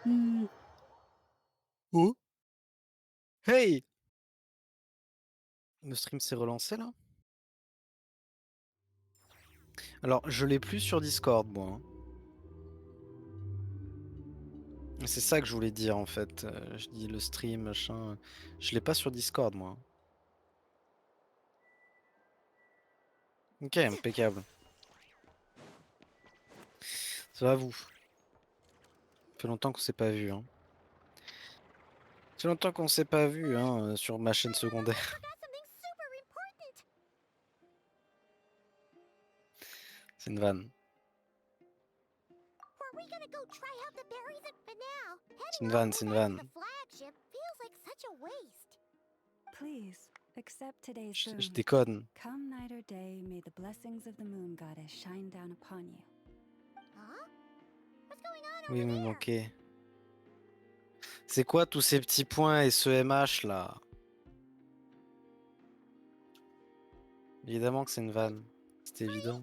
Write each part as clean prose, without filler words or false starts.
Mmh. Oh, hey! Le stream s'est relancé là? Alors, je l'ai plus sur Discord, moi, hein. C'est ça que je voulais dire en fait. Je dis le stream, machin. Je l'ai pas sur Discord, moi. Ok, impeccable. Ça va vous? Ça fait longtemps qu'on s'est pas vu, hein. Ça fait longtemps qu'on s'est pas vu, hein, sur ma chaîne secondaire. C'est une vanne. C'est une vanne, c'est une vanne. Please accept today's Je boon. déconne. Come night or day, may the blessings of the moon goddess shine down upon you. Oui, il me manquait. C'est quoi tous ces petits points et ce MH là? Évidemment que c'est une vanne. C'était évident.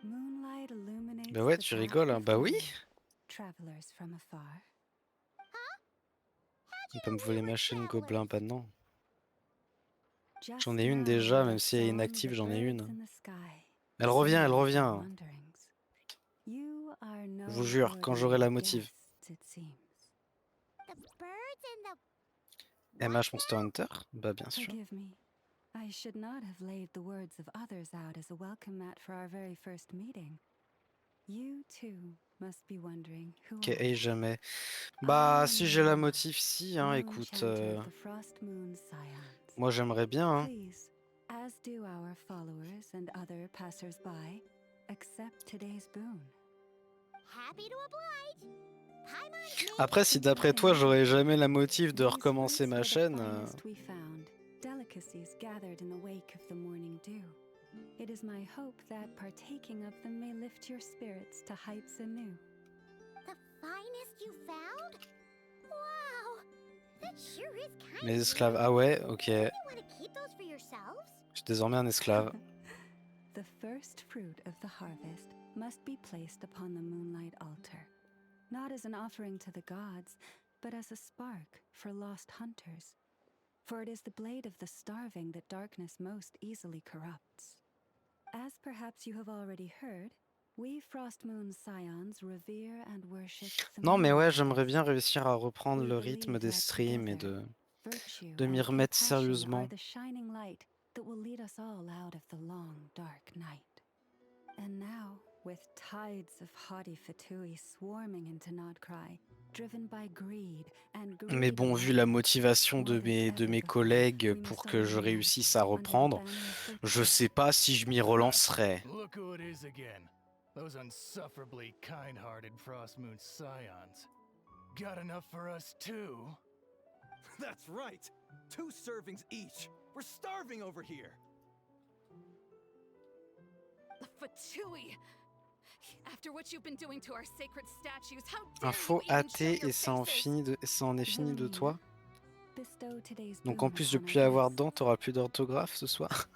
Moonlight illuminates Bah ouais, the tu path rigoles, hein. Bah oui. before you, travelers from afar. On peut me voler ma chaîne gobelin, bah non. J'en Just ai une now déjà, with a même si elle est song, the inactive, j'en ai birds une. in the sky Elle revient, elle sing their revient. wanderings. You are Je vous no jure, quand j'aurai ordinary la motive. guests, it seems. MH Monster Hunter? Bah bien sûr. Forgive me. I should not have laid the words of others out as a welcome mat for our very first meeting. You too must be wondering who Ok, I et am. jamais. I Bah am si j'ai la Luna, motive, si, hein, moon écoute. chanter of the Frost Moon Scions. Moi j'aimerais bien, hein. Please, as do our followers and other passers-by, accept today's boon. Après, si d'après toi j'aurais jamais la motive de These recommencer fruits ma were the chaîne, finest we found, delicacies gathered in the wake of the morning dew. It is my hope that partaking of them may lift your spirits to heights anew. mes esclaves. Ah ouais, ok. Je suis désormais un esclave. The first fruit of the harvest must be placed upon the moonlight altar, not as an offering to the gods, but as a spark for lost hunters. For it is the blade of the starving that darkness most easily corrupts. As perhaps you have already heard, we Frost Moon Scions revere and worship the Non mais moon ouais, j'aimerais goddess. bien réussir à reprendre We le rythme believe des that streams et together, virtue de m'y and remettre compassion are sérieusement. the shining light that will lead us all out of the long, dark night. And now, with tides of haughty fatui swarming into Nodcry, driven by greed and Mais greed bon, vu la alone, motivation more than de ever mes before, collègues we pour must que all je unite réussisse à under the reprendre, banner of je virtue. sais pas si je m'y relancerai. Look who it is again. Those unsufferably kind-hearted Frost Moon Scions. Got enough for us too? That's right! 2 servings each! We're starving over here! Fatui! After what you've been doing to our sacred statues, how Un dare faux you even show athée your et ça en faces? finit ça en est fini de Villanine, toi. bestow today's Donc en boon plus de upon our plus avoir de guest. dents, t'auras plus d'orthographe ce soir.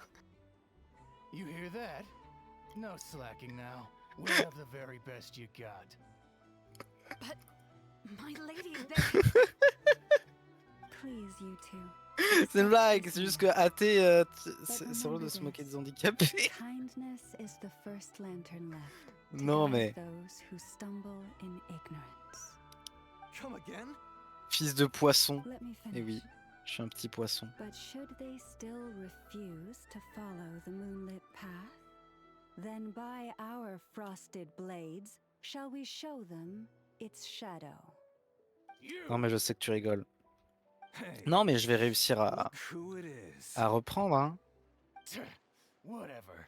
You hear that? No slacking now. We'll have the very best you got. But, my lady, they... Please, you two. C'est une accept blague, this c'est juste meal. que athée, But c'est vrai remember de se moquer this. des handicapés. Kindness is the first lantern left to Non guide mais, those who stumble in ignorance. Come again? fils de poisson. Let me Eh finish. oui, je suis un petit poisson. But should they still refuse to follow the moonlit path, then by our frosted blades shall we show them its shadow. Non mais je sais que tu rigoles. Hey, Non mais je vais réussir look who it is. à reprendre, hein. Whatever.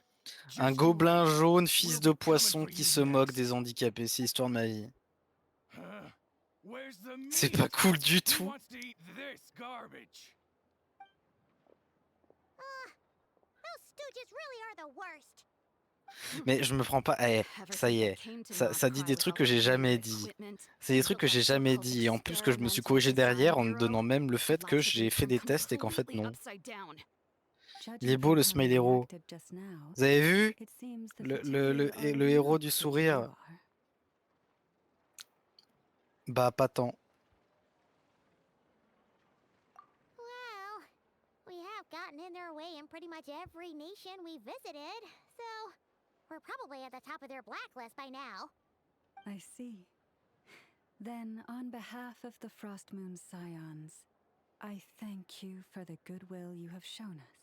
Un Just you gobelin wait. jaune, We'll fils de be coming poisson for qui you se moque next. des handicapés, c'est l'histoire de ma vie. Huh? Where's the C'est meat? pas cool du Who tout. wants to eat this garbage? Mais je me prends pas. Eh, Ever ça y since I est. came to Ça dit Nodcry des with trucs all que of j'ai the new jamais dit. equipment C'est des and trucs built que that j'ai jamais so-called dit. Et en plus que je me suis experimental corrigé design derrière en me bureau, donnant même le fait que lives have been j'ai fait turned des tests et qu'en fait completely non. upside down. Il est Judging beau from le how smile you héros. reacted just now, Vous avez vu it seems the le, Fatui are le héros not du what you sourire? are. Bah pas tant. Well, we have gotten in their way in pretty much every nation we visited, so we're probably at the top of their blacklist by now. I see. Then, on behalf of the Frost Moon Scions, I thank you for the goodwill you have shown us.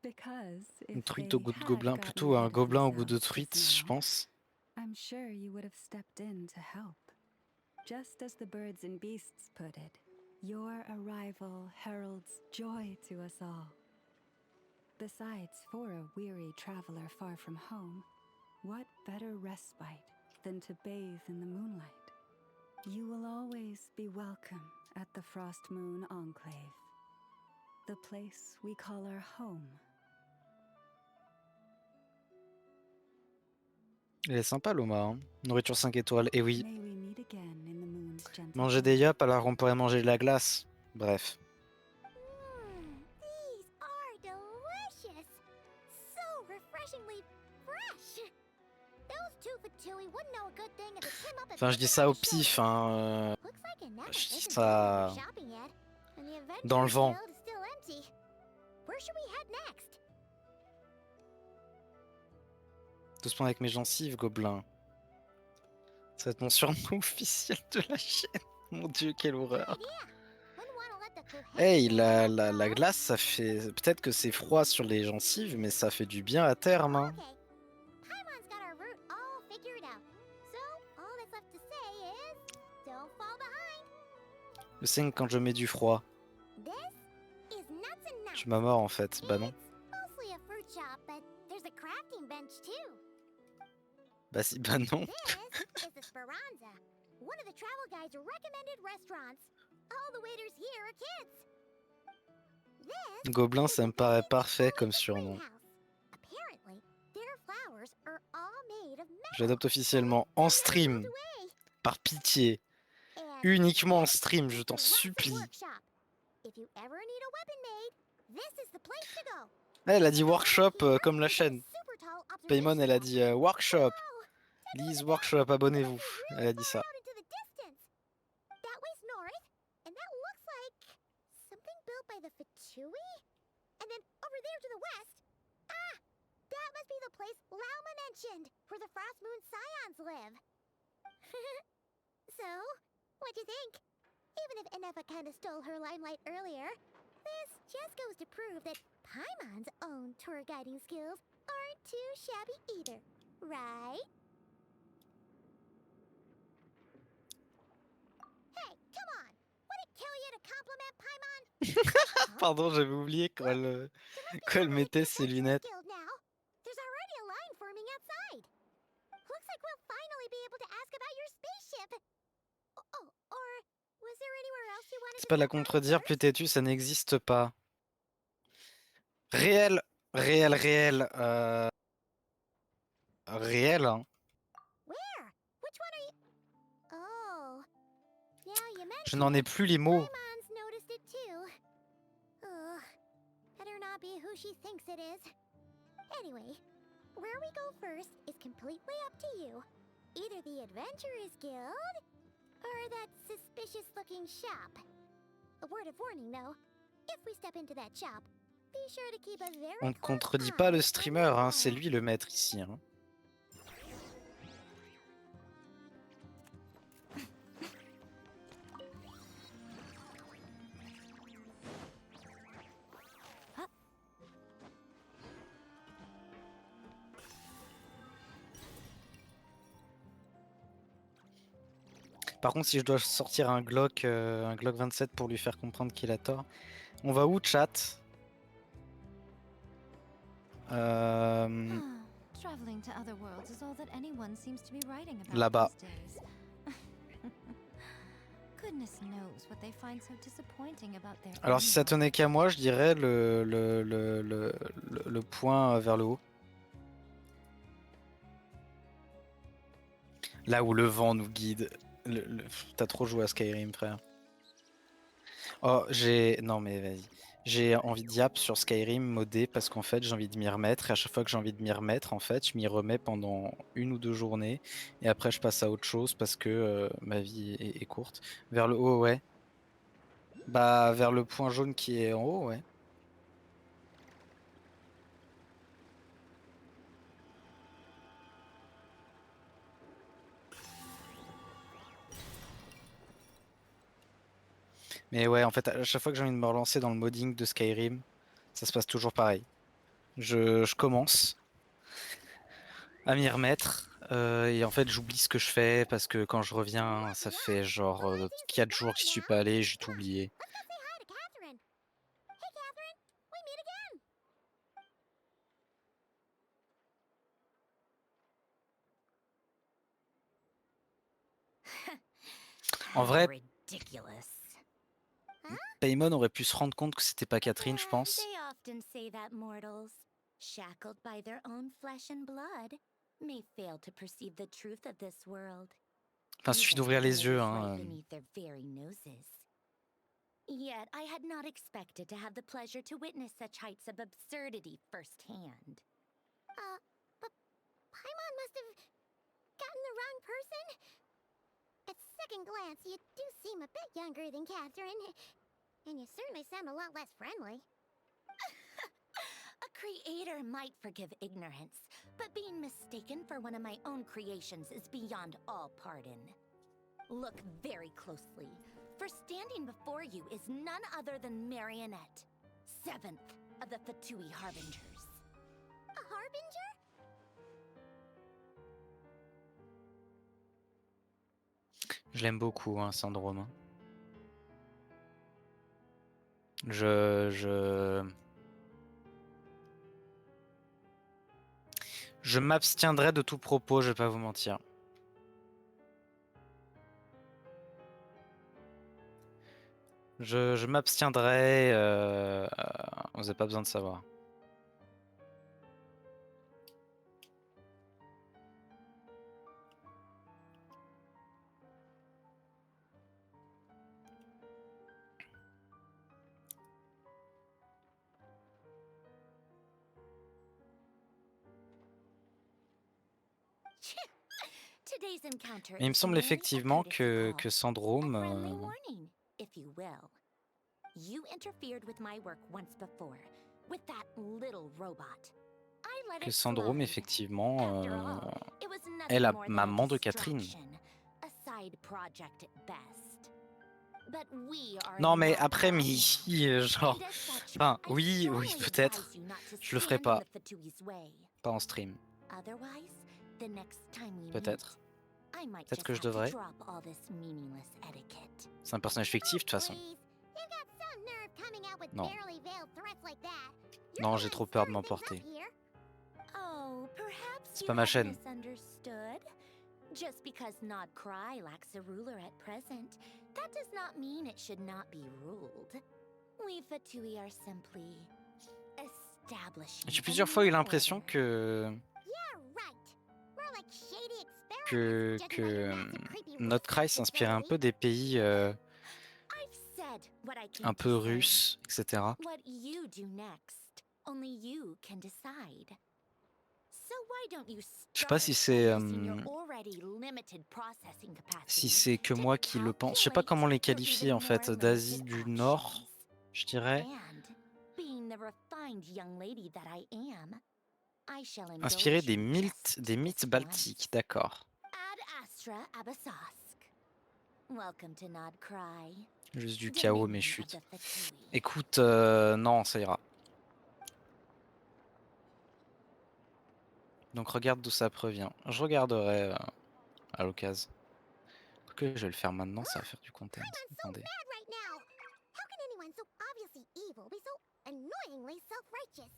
Because Une if truite they au goût de had gobelin, gotten plutôt un ahead of gobelin au goût de themselves just truite, je now, pense. I'm sure you would have stepped in to help. Just as the birds and beasts put it, your arrival heralds joy to us all. Besides, for a weary traveler far from home, what better respite than to bathe in the moonlight? You will always be welcome at the Frost Moon Enclave, the place we call our home. Il est sympa l'Oma, hein. Nourriture 5 étoiles, et oui. May we meet again in the moon's gentle Manger des home. yaps alors on pourrait manger de la glace. Bref. These are delicious! So refreshingly fresh! Those two Fatui wouldn't know a good thing if it came up and Enfin je dis ça au pif, hein. Looks like Ineka Je dis isn't ça done with her shopping yet, and the dans le Adventurers vent. Guild is still empty. Where should we head next? Doucement avec mes gencives, gobelin. Ça va être mon surnom officiel de la chaîne. Mon dieu, quelle horreur. Idea. Wouldn't wanna let the Kuhei Hey, get la involved. glace, ça fait... Peut-être que c'est froid sur les gencives, mais ça fait du bien à terme, hein. Okay. Paimon's got our route all figured out. So, all that's left to say is, don't fall behind. Je sais que quand je mets du froid, This is nuts and je nuts. suis ma mort en fait. Bah non. It's mostly a fruit shop, but there's a crafting bench too. Bah si, bah non. This is the Speranza, one of the travel guide's recommended restaurants. All the waiters here are kids. This Gobelin, is ça me the paraît village parfait of comme the surnom. greenhouse. Apparently, their flowers are all made of metal, J'adopte so officiellement they'll en never stream. melt away. Par pitié. And Uniquement en this stream, is je the t'en Lancet supplie. Workshop. If you ever need a weapon made, this is the place to go. Elle a dit workshop Here, comme la we've got a chaîne. super tall Paymon, elle a observation dit deck. workshop. Whoa, take a look Lise at that. workshop, abonnez-vous. It must be Elle really a dit far ça. out into the distance. That way's north, and that looks like something built by the Fatui. And then over there to the west, that must be the place Lauma mentioned, where the Frost Moon Scions live. So, what'd you think? Even if Enefa kind of stole her limelight earlier, this just goes to prove that Paimon's own tour guiding skills aren't too shabby either, right? Hey, come on! Would it kill you to compliment Paimon? Huh? Pardon, j'avais oublié quand elle, There must be quand elle somebody at the mettait ses Adventurers lunettes. Guild now. There's already a line forming outside. Looks like we'll finally be able to ask about your spaceship. Oh, or was there anywhere else you wanted C'est to pas la stop by contredire, plus first? têtu, ça n'existe pas. Réel, réel, réel, hein. Where? Which one are you? Oh, yeah, you Je mentioned n'en ai it. plus les mots. Paimon's noticed it too. Ugh, better not be who she thinks it is. Anyway, where we go first is completely up to you. Either the Adventurers Guild, or that suspicious-looking shop. A word of warning, though. If we step into that shop, be sure to keep a very On ne close contredit eye pas on le the streamer, hein, c'est wall. lui le maître ici, hein. Par contre, si je dois sortir un Glock 27 pour lui faire comprendre qu'il a tort, on va où, chat? Traveling to other worlds is all that anyone seems to be writing about Là-bas. these days. Goodness knows what they find so disappointing about their Alors own si ça world. tenait qu'à moi, je dirais le point vers le haut. Là où le vent nous guide. T'as trop joué à Skyrim, frère. Oh, non mais vas-y. J'ai envie de yap sur Skyrim modé parce qu'en fait j'ai envie de m'y remettre et à chaque fois que j'ai envie de m'y remettre en fait je m'y remets pendant 1 ou 2 journées et après je passe à autre chose parce que ma vie est courte. Vers le haut, ouais. Bah vers le point jaune qui est en haut, ouais. Mais ouais, en fait à chaque fois que j'ai envie de me relancer dans le modding de Skyrim, ça se passe toujours pareil. Je commence à m'y remettre. Et en fait, j'oublie ce que je fais parce que quand je reviens, ça fait genre 4 jours que j'y suis pas allé, j'ai tout oublié. Let's go say hi to Catherine. Hey, Catherine. We meet again. En vrai, Ridiculous. Paimon aurait pu se rendre compte que c'était pas Catherine, je pense. They often say that mortals, shackled by their own flesh and blood, may fail to perceive the truth of this world. Enfin, il suffit d'ouvrir les yeux, Right hein. beneath their very noses. Yet I had not expected to have the pleasure to witness such heights of absurdity firsthand. But Paimon must have gotten the wrong person. At second glance, you do seem a bit younger than Catherine. And you certainly sound a lot less friendly. A creator might forgive ignorance, but being mistaken for one of my own creations is beyond all pardon. Look very closely, for standing before you is none other than Marionette, 7th of the Fatui Harbingers. A harbinger? Je l'aime beaucoup, hein, Syndrome. Je m'abstiendrai de tout propos, je vais pas vous mentir. Je m'abstiendrai. Vous n'avez pas besoin de savoir. Today's encounter Mais il me is semble merely a effectivement courtesy que call, a Syndrome. friendly warning, if you will. You interfered with my work once before, with that little robot. I let Que it Syndrome, slide. effectivement, After all, it was est nothing la more than a maman de Catherine. distraction, a side project at best. But we are Non, mais not après, done. genre. And as such, Enfin, I oui, strongly peut-être. advise you not to Je le ferai stand in pas. the Fatui's way. Pas en stream. Otherwise, the next time we meet, Peut-être. I might Peut-être just que je have to devrais. drop all this meaningless etiquette. C'est un personnage fictif, de toute façon. Please. You got some nerve coming out with Non. barely veiled threats like that. You're Non, the j'ai one trop peur de stirring things m'emporter. up here. Oh, perhaps C'est you pas ma have chaîne. misunderstood. Just because Nod Cry lacks a ruler at present, that does not mean it should not be ruled. We Fatui are simply establishing. J'ai plusieurs fois eu l'impression order. que Yeah, right. More like shady experiments, judging by your massive creepy notre Cry research s'inspirait un facility. peu des pays I've said what I came un to peu say. russes, etc. What you do next, only you can decide. So why don't you Je sais pas start si by c'est using your already limited processing si capacity c'est que to moi qui le pense. Je sais pas comment les calculate your qualifier even en fait. more D'Asie limited du Nord, options. je dirais. And, being the refined young lady that I am, I shall Inspiré indulge you just des mythes this baltiques, once. d'accord. Ad Astra Abasask. Welcome to Nod Cry. Juste du chaos, mes Dominion of chutes. the Fatui. Écoute, non, ça ira. Donc regarde d'où ça provient. Je regarderai à l'occasion. Que je vais le faire maintenant, ça va faire du content. I'm so Attendez. mad right now. How can anyone so obviously evil be so annoyingly self-righteous?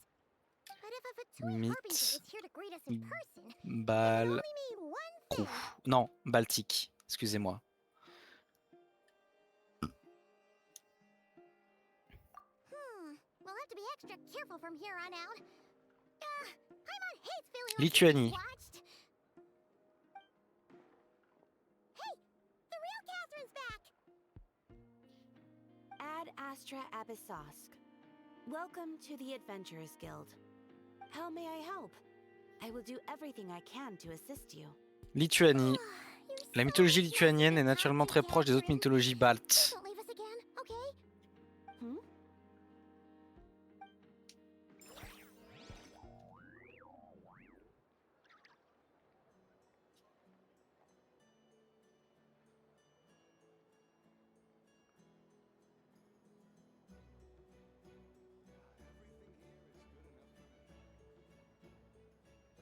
But if a Fatui Mythe harbinger is here to greet us in person, it can Bal. only mean one thing. Non, Baltique. Excusez-moi. We'll have to be extra careful from here on out. Paimon hates feeling like Lituanie. he's watched. Hey, the Astra Abyssosk. Welcome to the Adventurers Guild. How may I help? I will do everything I can to assist you. Lituanie. La mythologie lituanienne est naturellement très proche des autres mythologies baltes. Don't leave us again, okay? Hmm?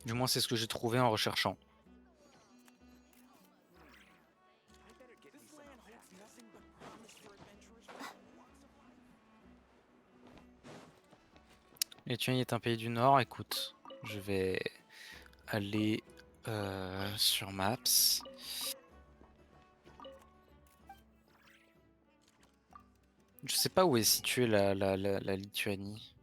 Du moins, c'est ce que j'ai trouvé en recherchant. Lituanie est un pays du Nord. Écoute, je vais aller sur Maps. Je sais pas où est située la Lituanie.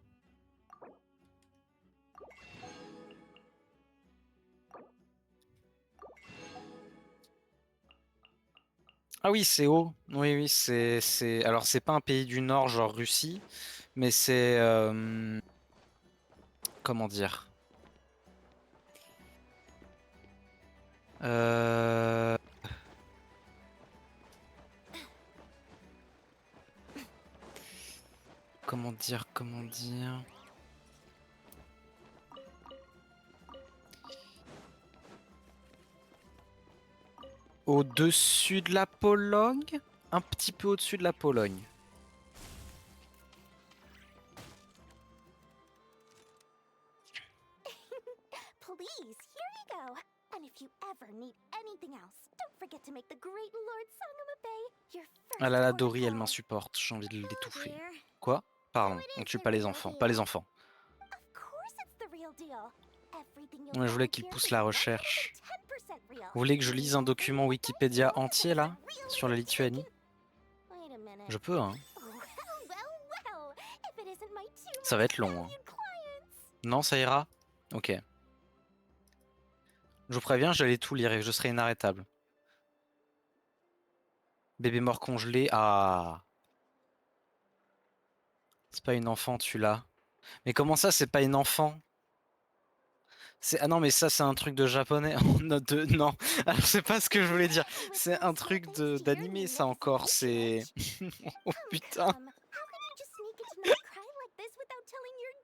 Ah oui, c'est haut. Oui, oui, c'est. Alors, c'est pas un pays du Nord, genre Russie, mais c'est. Comment dire? Euh... Comment dire? Comment dire? Au-dessus de la Pologne? Un petit peu au-dessus de la Pologne. Please, here you go. And if you ever need anything else, don't forget to make the great Lord Sangamabe your first Ah là là, port of Dory, elle call. m'insupporte. J'ai envie de l'étouffer. dear. Quoi? Pardon, So it on is tue the pas les real enfants. deal. Pas les enfants. Of course it's the real deal. Everything you'll Ouais, je voulais find qu'il here pousse is la 110% recherche. real. Vous voulez que je lise un document Wikipédia entier là? Sur la Lituanie? Wait a minute. Je peux, hein. Oh, well. If it isn't my two Ça va most être long, hein. valued clients. Non, ça ira? Ok. Je vous préviens, j'allais tout lire et je serai inarrêtable. Bébé mort congelé. Ah. C'est pas une enfant, tu l'as. Mais comment ça, c'est pas une enfant? Ah non, mais ça, c'est un truc de japonais. Non, alors c'est pas ce que je voulais dire. C'est un truc d'animé, ça encore. C'est. Oh putain. Come, how can you just sneak into not cry like this without telling your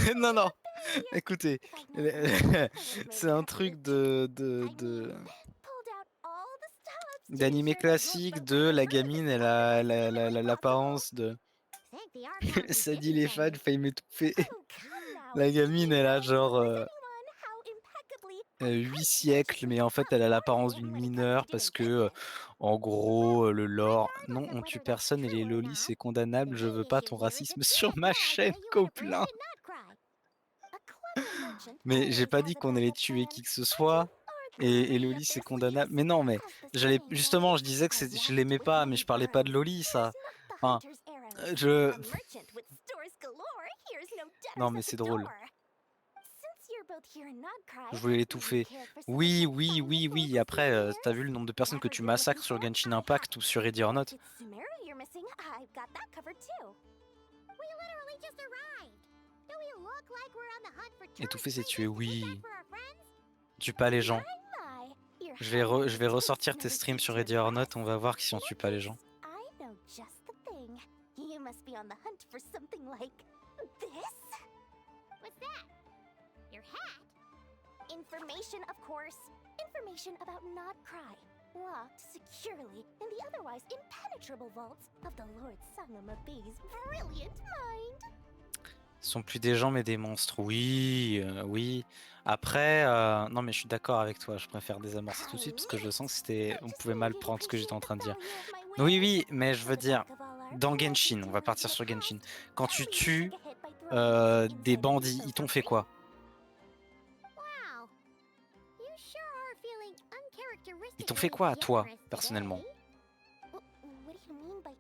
dear Non, non. Sangamabe? Écoutez, If I'd known that, I would've made c'est it un happen truc with two. Pulled out all the stops to d'animé ensure that your classique de beloved la gamine, elle a l'apparence de. Think the Archons would Ça give dit you les fans, something. failli m'étouffer. Oh, come now. La gamine, You elle a know as well genre as anyone how impeccably 8 polite siècles, mais en fait, elle a l'apparence d'une when it comes to mineure doing parce que, business. en gros, le lore. Non, Regardless of on tue whether that's personne et true les or lolis, not, c'est condamnable. the Je veux main pas issue ton here is racisme it's sur real ma bad the chaîne, way you Coplin. interpreted Notcry. A clever merchant Mais j'ai always pas has dit a qu'on allait backup tuer plan. qui que ce Merchants soit. are Et clever Loli, up c'est their condamnable. sleeves. Mais non, mais As the j'allais saying justement, goes, je disais que a je wasp l'aimais with pas, mais many je parlais pas de burrows Loli, fears ça. not the Enfin, hunter's arrows. je. A merchant with stores galore hears no Non, debtors mais at c'est the drôle. door. Since you're both here in Nodcry, Je voulais would you l'étouffer. care for some of Oui, my oui, oui, finest oui. local Après, t'as souvenirs? vu le nombre de personnes que Never tu been looking massacres sur for 'em? Genshin I Impact have. ou sur Ready or And Not? if it's Sumeru you're missing, I've got that covered too. We literally just arrived. Do we look like we're on the hunt for Étouffer, tourist c'est tuer, princess to take back oui. for our friends? Tue pas les My, gens. my. Your Je vais Highness would ressortir tes never streams cease sur to Ready or Not, impress. on va voir si on tue Look pas les gens. I know just the thing. You must be on the hunt for something like this? What's that? Your hat? Information, of course. Information about Nodcry. Locked securely in the otherwise impenetrable vaults of the Lord Sangamabe's brilliant mind. Ce sont plus des gens mais des monstres. Oui, oui. Après, non mais je suis d'accord avec toi. Je préfère désamorcer tout de suite parce que je sens que c'était, on pouvait mal prendre ce que j'étais en train de dire. Oui, oui, mais je veux dire, dans Genshin, on va partir sur Genshin. Quand tu tues des bandits, ils t'ont fait quoi? Wow. You sure are feeling Ils t'ont fait uncharacteristically quoi à toi, generous personnellement? today. What do you mean by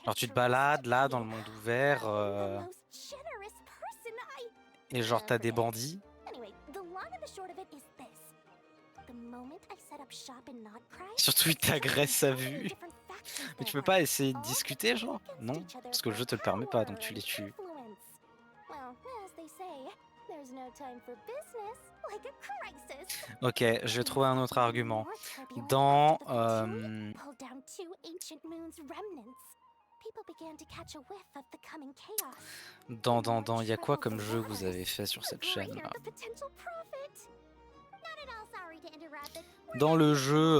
Alors tu te balades là dans le monde ouvert The most generous person et genre t'as des forget. bandits. Anyway, the long and the short of it is this. The moment I Surtout, il t'agresse à vue. Mais tu peux pas essayer de discuter, genre? Non, parce que le jeu te le permet pas, donc tu les tues. Ok, je vais trouver un autre argument. Dans... il y a quoi comme jeu que vous avez fait sur cette chaîne là? Dans le jeu,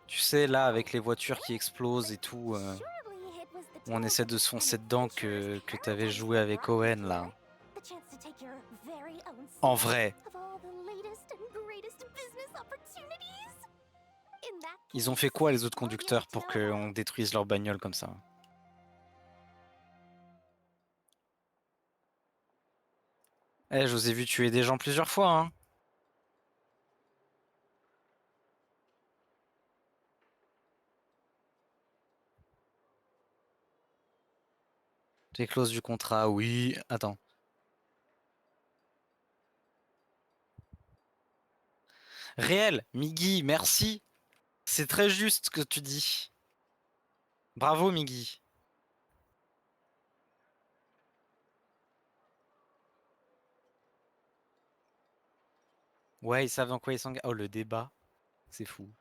tu sais, là, avec les voitures qui explosent et tout, où on essaie de se foncer dedans que t'avais joué avec Owen, là. En vrai. Ils ont fait quoi, les autres conducteurs, pour qu'on détruise leur bagnole comme ça? Eh, je vous ai vu tuer des gens plusieurs fois, hein. Les clauses du contrat, oui. Attends. Réel, Miggy, merci. C'est très juste ce que tu dis. Bravo, Miggy. Ouais, ils savent dans quoi ils s'engagent. Oh, le débat. C'est fou.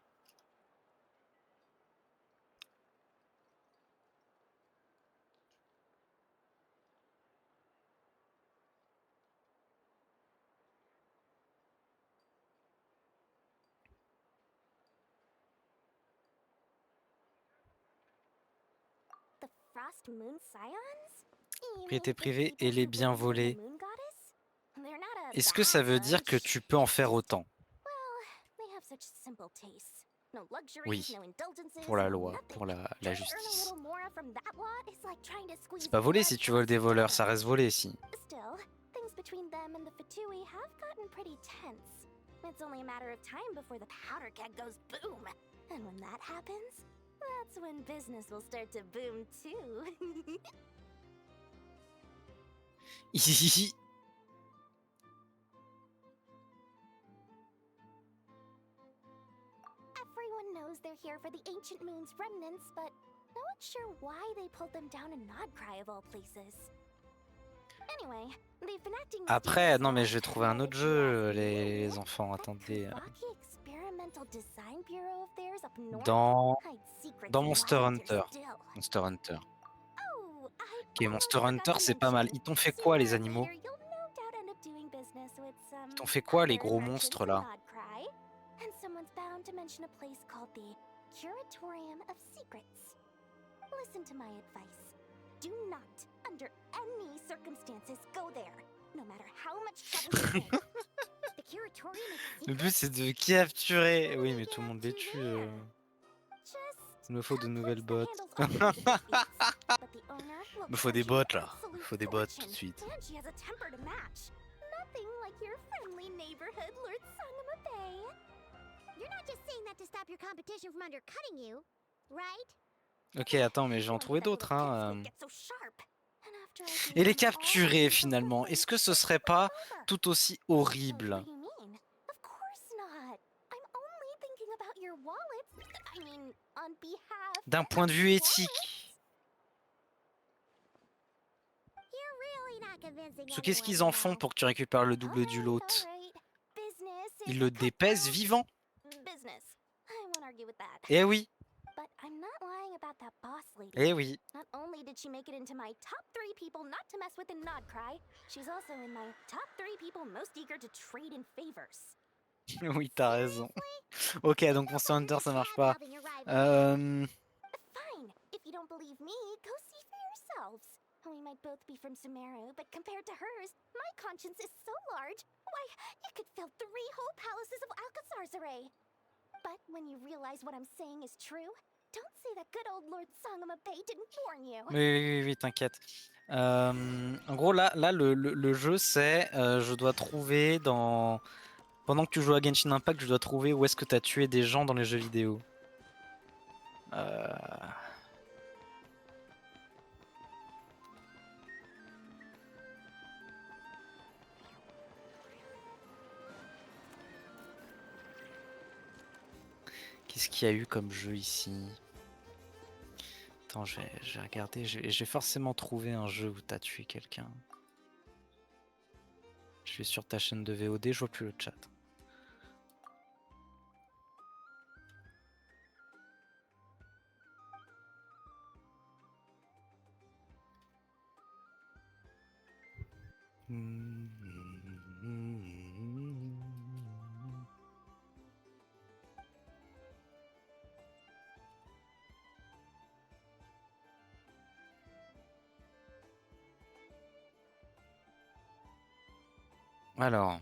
Propriété privée et les biens volés. Est-ce que ça veut dire que tu peux en faire autant? Oui, pour la loi, pour la justice. C'est pas volé si tu voles des voleurs, ça reste volé si. It's only a matter of time before the powder keg goes boom. And when that happens, that's when business will start to boom too. Everyone knows they're here for the ancient moon's remnants, but no one's sure why they pulled them down in Nodcry of all places. Anyway, they've been acting Après, non mais je vais trouver un autre jeu, les enfants, attendez. Dans Monster Hunter. Monster Hunter. Ok, Monster Hunter, c'est pas mal. Ils t'ont fait quoi, les animaux? Ils t'ont fait quoi, les gros monstres, là? Listen to my advice. Do not, under any circumstances, go there, no matter how much trouble you take. The curatorium is Le but, c'est de capturer. Oui, mais tout le monde les tue. Il me faut de nouvelles bottes. Il me faut des bottes, là. Il faut des bottes tout de suite. Nothing like your friendly neighborhood, Lord Sangama Bay. You're not just saying that to stop your competition from undercutting you, right? Ok, attends, mais je vais en trouver d'autres, hein. Et les capturer, finalement, est-ce que ce serait pas tout aussi horrible? D'un point de vue éthique. Parce que qu'est-ce qu'ils en font pour que tu récupères le double du lot? Ils le dépèsent vivant. Eh oui. Eh oui. Not only did she make it into my top 3 people not to mess with in Nodcry, she's also in my top 3 people most eager to trade in favors. Oui, t'as raison. Ok, donc Monster Hunter, ça marche pas. Fine. If you don't believe me, go see for yourselves. We might both be from Sumeru, but compared to hers, my conscience is so large. Why, it could fill 3 whole palaces of Alcazar's array. But when you realize what I'm saying is true, don't say that good old Lord Sangama Bay didn't warn you. Oui, t'inquiète. En gros, là le jeu, c'est... je dois trouver dans... Pendant que tu joues à Genshin Impact, je dois trouver où est-ce que t'as tué des gens dans les jeux vidéo. Qu'est-ce qu'il y a eu comme jeu ici? Attends, je vais regarder. Je vais forcément trouver un jeu où t'as tué quelqu'un. Je vais sur ta chaîne de VOD, je vois plus le chat. Alors.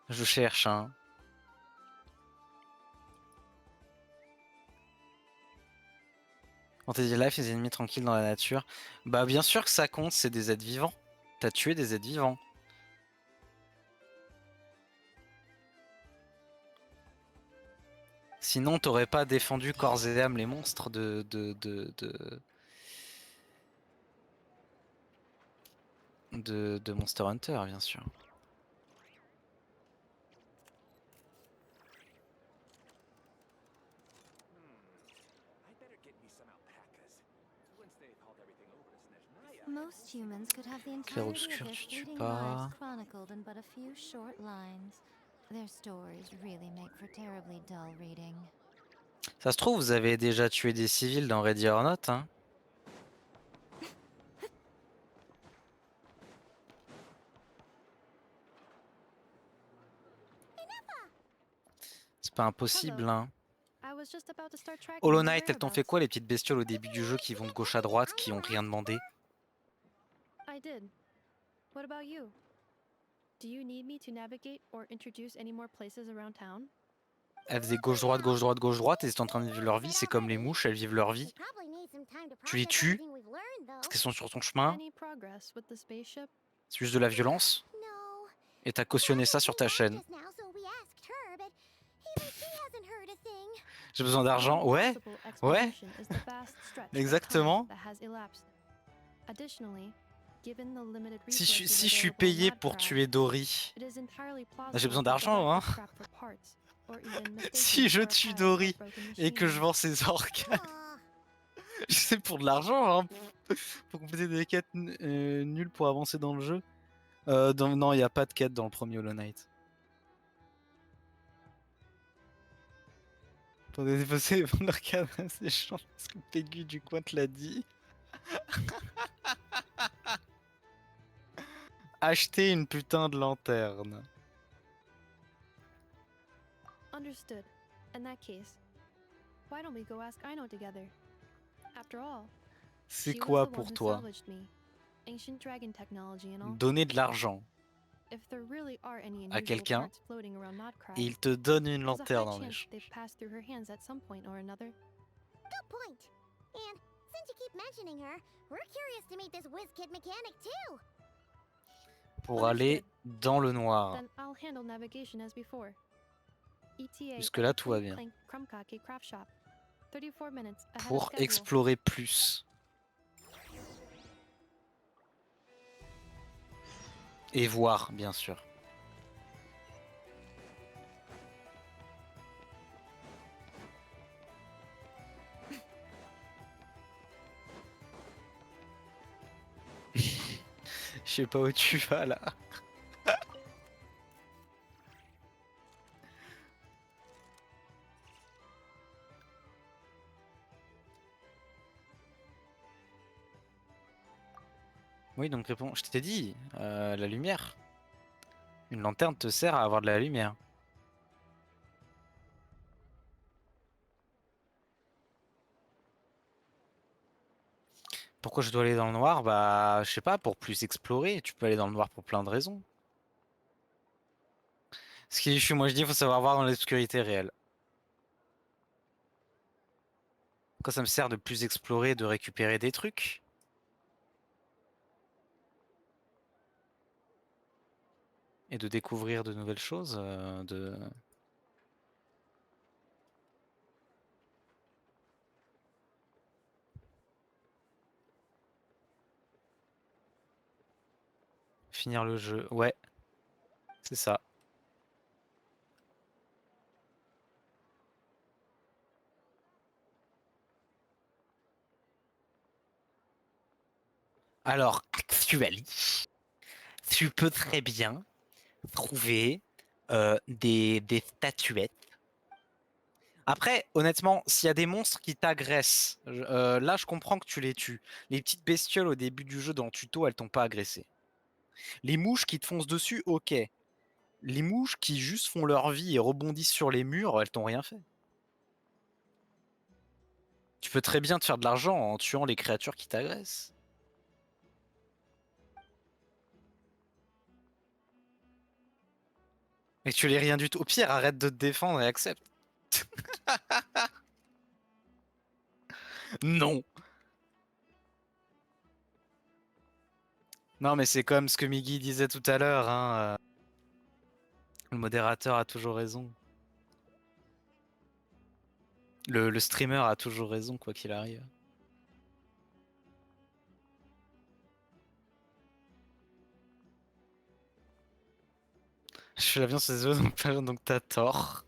Je cherche, hein. Fantasy Life, les ennemis tranquilles dans la nature. Bah bien sûr que ça compte, c'est des êtres vivants. T'as tué des êtres vivants. Sinon, t'aurais pas défendu corps et âme les monstres de Monster Hunter, bien sûr. Most humans could have the Clair entirety of obscur, their tu tues fleeting pas. lives chronicled in but a few short lines. Their stories really make for terribly dull reading. Ça se trouve, vous avez déjà tué des civils dans Ready or Not, hein. C'est pas impossible, hein. I was just about to start tracking Hollow your Knight, elles t'ont fait whereabouts. quoi les petites bestioles au début du jeu qui vont de gauche à droite, qui ont rien demandé? I did. What about you? Do you need me to navigate or introduce any more places around town? Elles faisaient gauche droite gauche droite gauche droite et ils sont en train de vivre leur vie, c'est comme les mouches, elles vivent leur vie. Tu les tues parce qu'elles sont sur ton chemin, Any progress with the spaceship? c'est juste de la violence. Et t'as cautionné ça sur ta chaîne. J'ai besoin d'argent, ouais, ouais, exactement. Si je suis payé pour tuer Dory, j'ai besoin d'argent, hein. Si je tue Dory et que je vends ses organes, c'est pour de l'argent, hein. Pour compléter des quêtes nulles pour avancer dans le jeu. Non, il n'y a pas de quête dans le premier Hollow Knight. Pour dépasser mon arcade, c'est chiant parce que Pégu du coin te l'a dit. Acheter une putain de lanterne. Understood. In that case, why don't we go ask Aino together? After all, C'est she was quoi the one pour who toi? salvaged me. Ancient dragon technology and all. Donner de l'argent If there really are any à unusual quelqu'un parts floating around Notcraft, et il te donne une there's a high lanterne en chance échange. they've passed through her hands at some point or another. Good point. And since you keep mentioning her, we're curious to meet this whiz kid mechanic too. Pour aller dans le noir. Then I'll handle navigation as before. ETA Jusque at là the tout va Flint bien. Plank Krumkake craft shop. 34 minutes ahead of Pour schedule. explorer plus. Et voir, bien sûr. Je sais pas où tu vas là. Oui, donc réponds. Je t'ai dit, la lumière. Une lanterne te sert à avoir de la lumière. Pourquoi je dois aller dans le noir? Bah, je sais pas, pour plus explorer. Tu peux aller dans le noir pour plein de raisons. Ce qui, moi je dis, il faut savoir voir dans l'obscurité réelle. Quand ça me sert de plus explorer, de récupérer des trucs. Et de découvrir de nouvelles choses, de... finir le jeu. Ouais, c'est ça. Alors, actually, tu peux très bien trouver des statuettes. Après, honnêtement, s'il y a des monstres qui t'agressent, là je comprends que tu les tues. Les petites bestioles au début du jeu dans le tuto, elles t'ont pas agressé. Les mouches qui te foncent dessus, ok. Les mouches qui juste font leur vie et rebondissent sur les murs, elles t'ont rien fait. Tu peux très bien te faire de l'argent en tuant les créatures qui t'agressent. Et tu les rien du tout. Au pire, arrête de te défendre et accepte. Non. Non, mais c'est comme ce que Miggy disait tout à l'heure. Hein, le modérateur a toujours raison. Le streamer a toujours raison, quoi qu'il arrive. Je fais l'avion sur les oiseaux, donc t'as tort.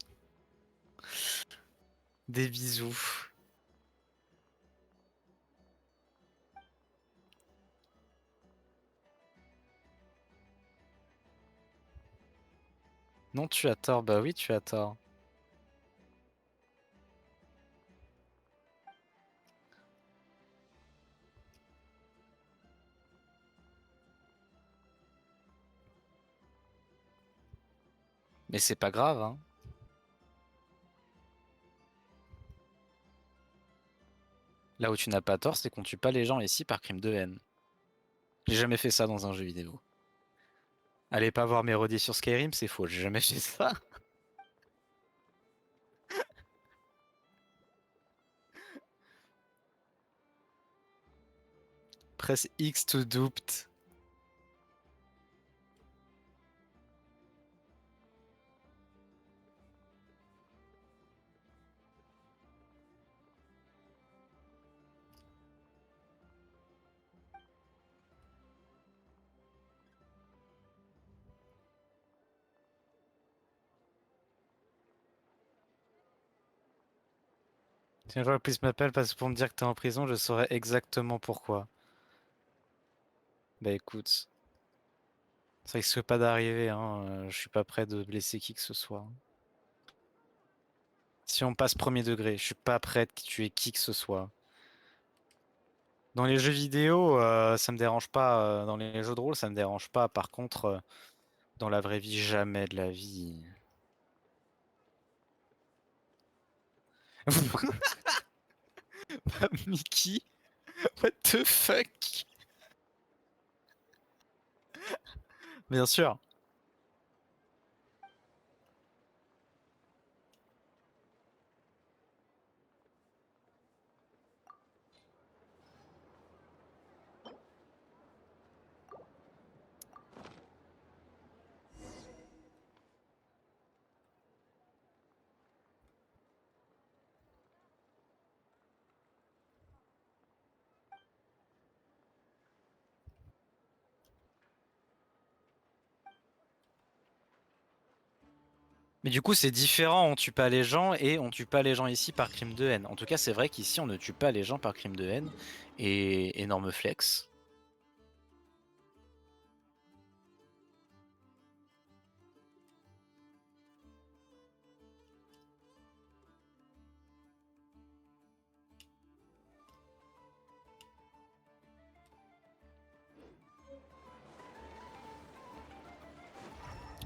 Des bisous. Non, tu as tort. Bah oui, tu as tort. Mais c'est pas grave, hein. Là où tu n'as pas tort, c'est qu'on tue pas les gens ici par crime de haine. J'ai jamais fait ça dans un jeu vidéo. Allez pas voir mes redis sur Skyrim, c'est faux, j'ai jamais fait ça. Press X to duped. Si un joueur plus m'appelle parce que pour me dire que t'es en prison, je saurais exactement pourquoi. Bah écoute, ça risque pas d'arriver, hein. Je suis pas prêt de blesser qui que ce soit. Si on passe premier degré, je suis pas prêt de tuer qui que ce soit. Dans les jeux vidéo, ça me dérange pas. Dans les jeux de rôle, ça me dérange pas. Par contre, dans la vraie vie, jamais de la vie. Mickey? What the fuck? Bien sûr. Mais du coup, c'est différent, on tue pas les gens et on tue pas les gens ici par crime de haine. En tout cas, c'est vrai qu'ici, on ne tue pas les gens par crime de haine. Et énorme flex.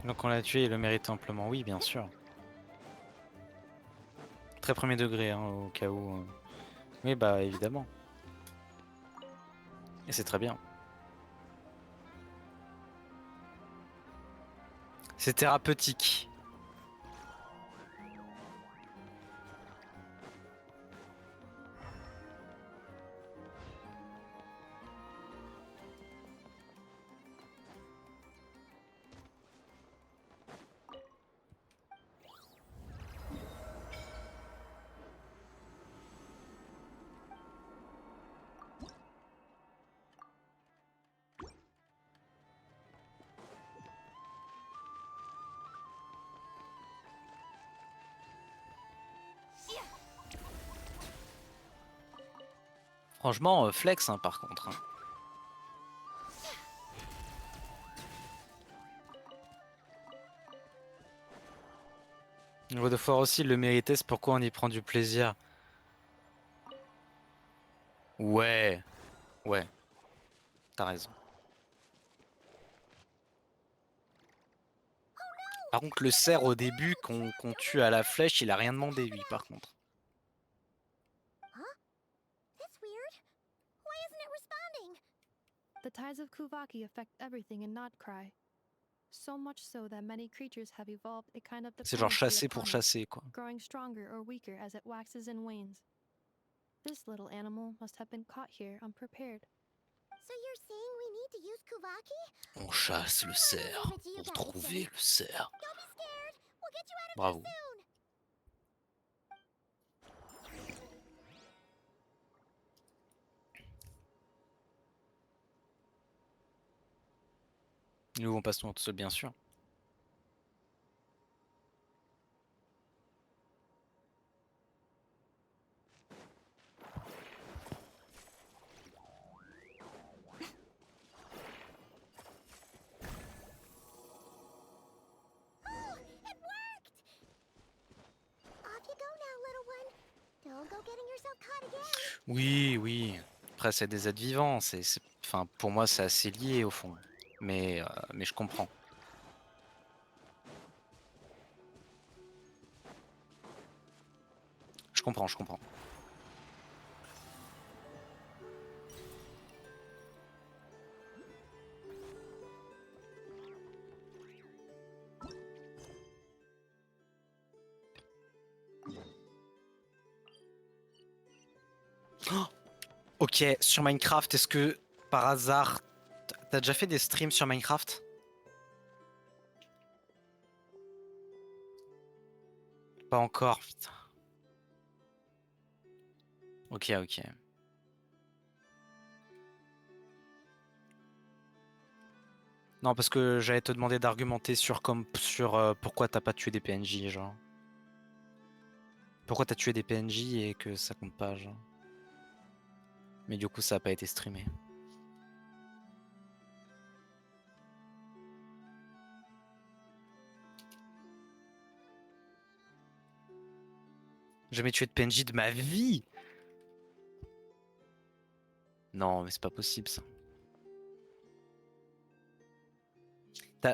Donc on l'a tué, il le mérite amplement. Oui, bien sûr. Très premier degré, hein, au cas où. Oui, bah évidemment. Et c'est très bien. C'est thérapeutique. Franchement, flex hein, par contre. Hein. God of War aussi, il le méritait, c'est pourquoi on y prend du plaisir. Ouais, ouais, t'as raison. Par contre, le cerf au début, qu'on tue à la flèche, il a rien demandé lui, par contre. Huh? That's weird. Why isn't it responding? The tides of Kuvaki affect everything in Nodcry. So much so that many creatures have evolved a kind of C'est genre dependency chasser pour upon it, chasser, quoi. growing stronger or weaker as it waxes and wanes. This little animal must have been caught here unprepared. So you're saying we need to use Kuvaki? On chasse le cerf Leave it to you pour guys, trouver then. le cerf. Don't be scared. We'll get you out of Bravo. there soon. Nous, on passe tout seul, bien sûr. Oh, it worked! Off you go now, little one. Don't go getting yourself caught again. Oui, oui. Après, c'est des êtres vivants. Enfin, pour moi, c'est assez lié au fond. Mais je comprends. Je comprends, je comprends. Oh, ok, sur Minecraft, est-ce que par hasard, t'as déjà fait des streams sur Minecraft? Pas encore, putain. Ok, ok. Non, parce que j'allais te demander d'argumenter sur pourquoi t'as pas tué des PNJ, genre. Pourquoi t'as tué des PNJ et que ça compte pas, genre. Mais du coup, ça a pas été streamé. J'ai jamais tué de PNJ de ma vie. Non, mais c'est pas possible ça.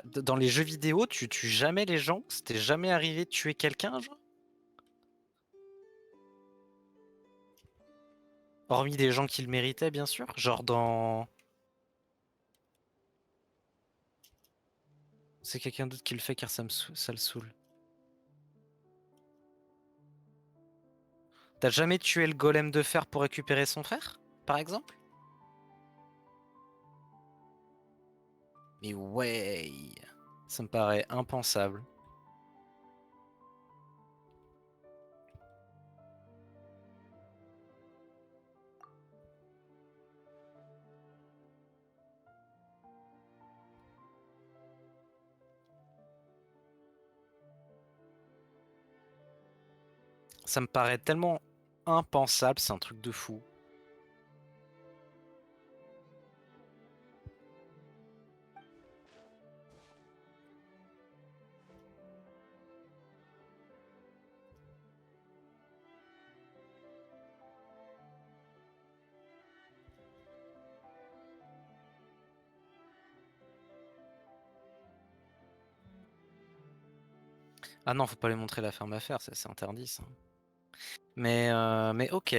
Dans les jeux vidéo, tu tues jamais les gens? C'était jamais arrivé de tuer quelqu'un, genre? Hormis des gens qui le méritaient, bien sûr. Genre dans... C'est quelqu'un d'autre qui le fait car ça le saoule. T'as jamais tué le golem de fer pour récupérer son frère, par exemple? Mais ouais, ça me paraît impensable. Ça me paraît tellement impensable, c'est un truc de fou. Ah non, faut pas lui montrer la ferme à faire, c'est interdit ça. Mais ok.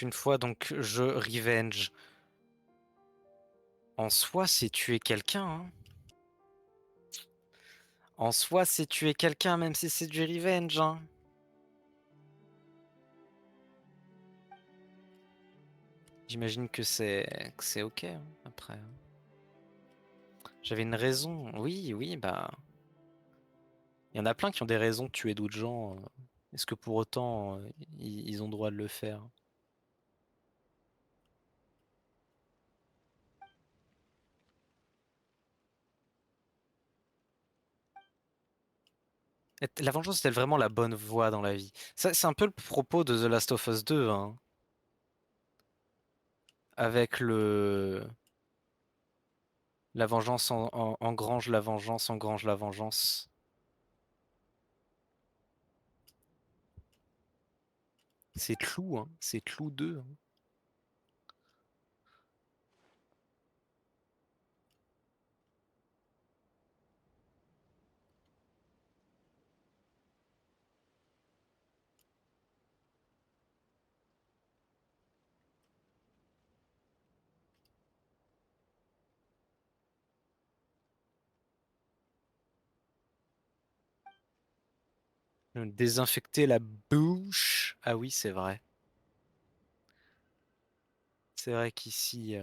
Une fois donc je revenge. En soi, c'est tuer quelqu'un. Hein. En soi, c'est tuer quelqu'un, même si c'est du revenge. Hein. J'imagine que c'est ok hein, après. J'avais une raison. Oui, oui, bah. Il y en a plein qui ont des raisons de tuer d'autres gens. Est-ce que pour autant, ils ont droit de le faire? La vengeance est-elle vraiment la bonne voie dans la vie? C'est un peu le propos de The Last of Us 2, hein. Avec la vengeance engrange la vengeance, engrange la vengeance. C'est Clou, hein. C'est Clou 2, hein. Désinfecter la bouche. Ah oui, c'est vrai. C'est vrai qu'ici,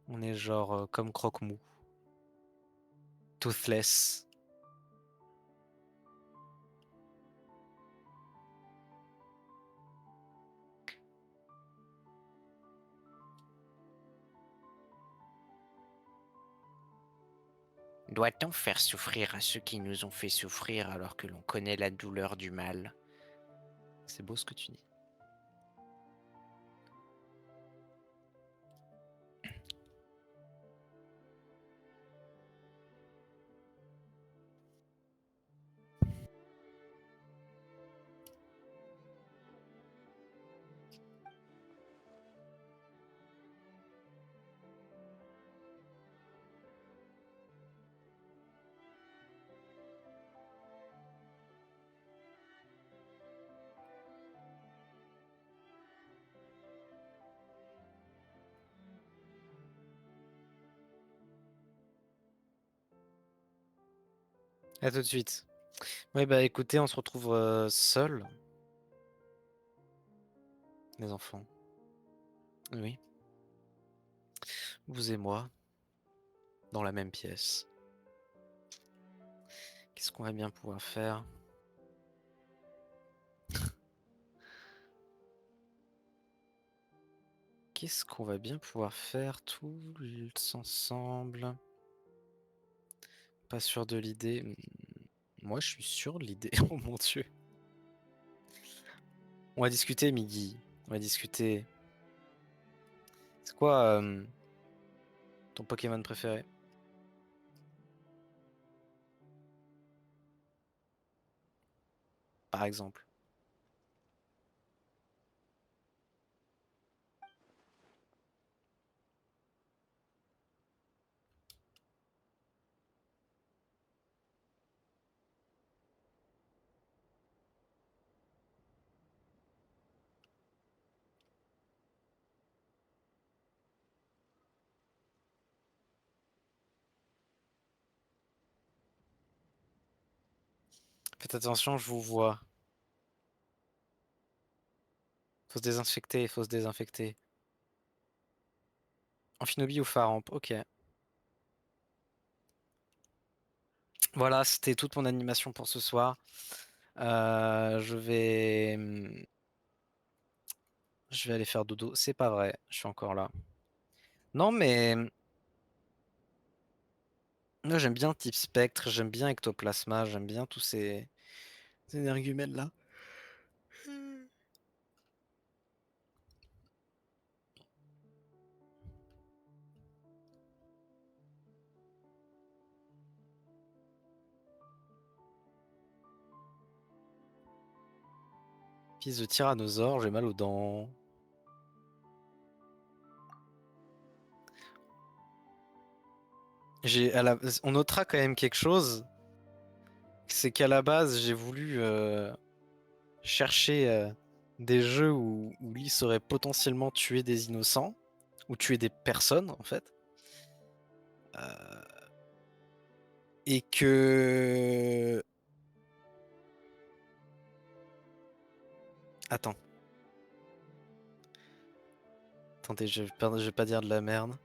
on est genre comme croque-mou. Toothless. Doit-on faire souffrir à ceux qui nous ont fait souffrir alors que l'on connaît la douleur du mal? C'est beau ce que tu dis. À tout de suite. Ouais, bah écoutez, on se retrouve seuls, les enfants. Oui. Vous et moi, dans la même pièce. Qu'est-ce qu'on va bien pouvoir faire? Qu'est-ce qu'on va bien pouvoir faire tous ensemble? Pas sûr de l'idée. Moi, je suis sûr de l'idée. Oh mon Dieu. On va discuter, Miggy. On va discuter. C'est quoi ton Pokémon préféré? Par exemple. Faites attention, je vous vois. Faut se désinfecter, faut se désinfecter. Amphinobie ou Pharamp, ok. Voilà, c'était toute mon animation pour ce soir. Je vais aller faire dodo. C'est pas vrai, je suis encore là. Non, mais moi j'aime bien Type Spectre, j'aime bien Ectoplasma, j'aime bien tous ces énergumènes-là. Fils de tyrannosaure, j'ai mal aux dents. On notera quand même quelque chose, c'est qu'à la base j'ai voulu chercher des jeux où Lys aurait potentiellement tué des innocents, ou tué des personnes en fait. Et que... Attends. Attendez, je vais pas dire de la merde.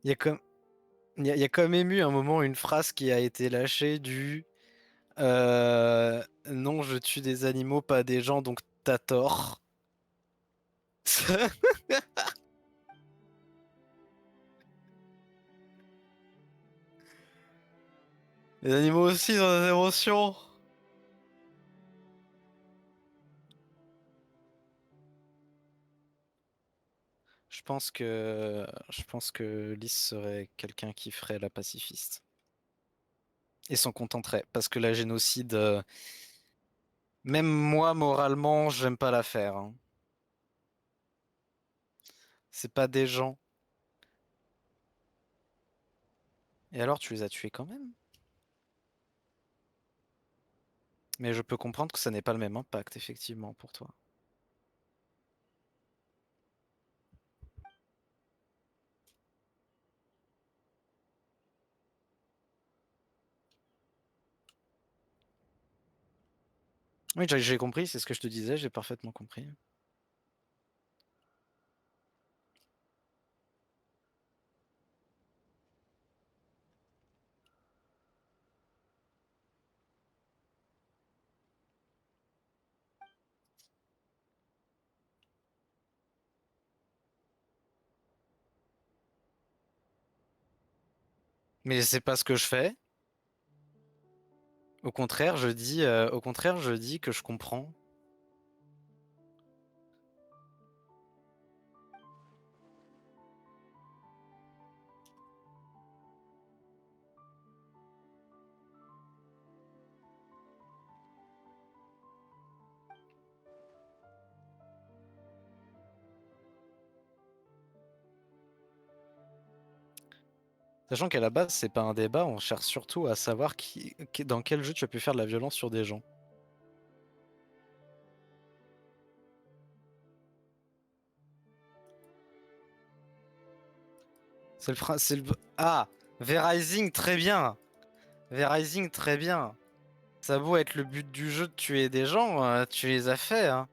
Il y a comme... il y a quand même eu un moment, une phrase qui a été lâchée du non, je tue des animaux, pas des gens, donc t'as tort. Les animaux aussi ont des émotions. Je pense que Lys serait quelqu'un qui ferait la pacifiste et s'en contenterait parce que la génocide, même moi moralement, j'aime pas la faire, hein. C'est pas des gens. Et alors tu les as tués quand même? Mais je peux comprendre que ça n'ait pas le même impact effectivement pour toi. Oui, j'ai compris, c'est ce que je te disais, j'ai parfaitement compris. Mais c'est pas ce que je fais. Au contraire, je dis que je comprends. Sachant qu'à la base, c'est pas un débat, on cherche surtout à savoir dans quel jeu tu as pu faire de la violence sur des gens. Ah! V-Rising, très bien! V-Rising, très bien! Ça a beau être le but du jeu de tuer des gens, tu les as fait, hein.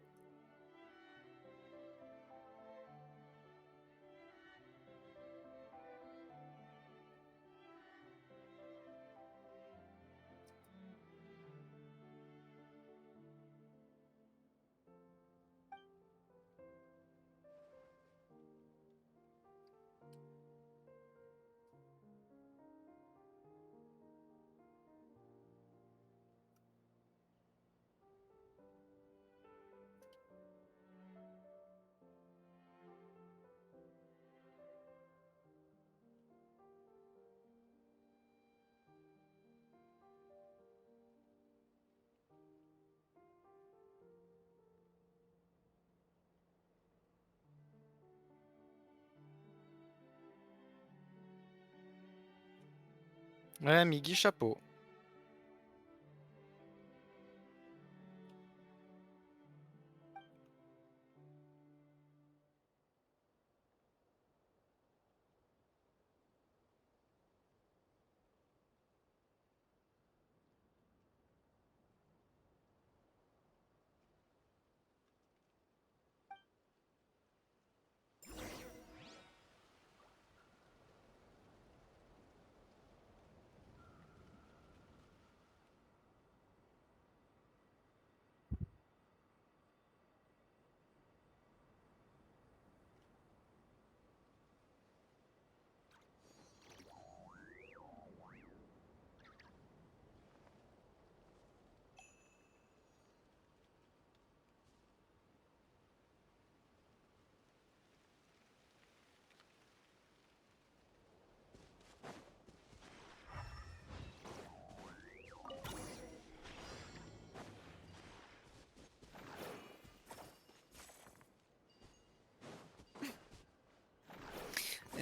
Ouais, Miggy, chapeau.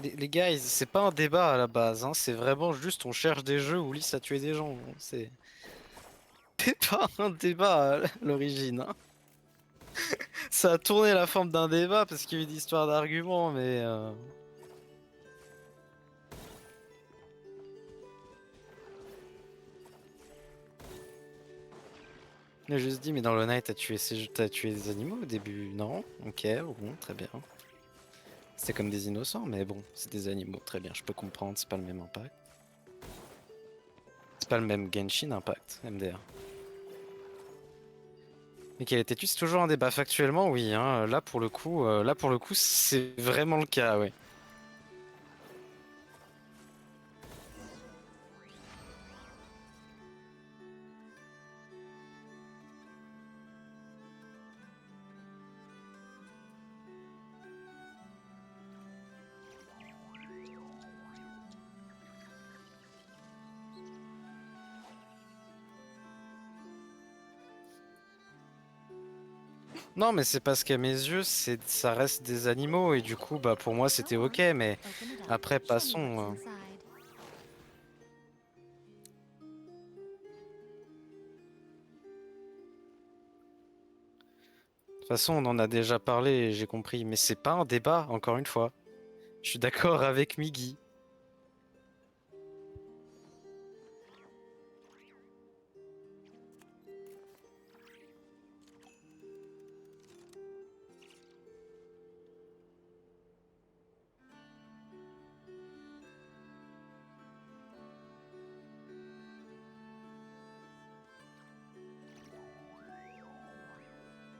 Les gars, c'est pas un débat à la base, hein, c'est vraiment juste on cherche des jeux où Lys a tué des gens. C'est pas un débat à l'origine, hein. Ça a tourné la forme d'un débat parce qu'il y a eu une histoire d'arguments, mais... J'ai juste dit, mais dans le Night, t'as tué des animaux au début? Non? Ok, bon, très bien. C'est comme des innocents, mais bon, c'est des animaux, très bien, je peux comprendre, c'est pas le même impact. C'est pas le même Genshin Impact, MDR. Mais qu'elle était c'est toujours un débat factuellement, oui, hein, là pour le coup, c'est vraiment le cas, oui. Non, mais c'est parce qu'à mes yeux, ça reste des animaux et du coup, bah pour moi c'était ok, mais Open it up. après Show me passons. what's inside. De toute façon, on en a déjà parlé et j'ai compris, mais c'est pas un débat, encore une fois. Je suis d'accord avec Miggy.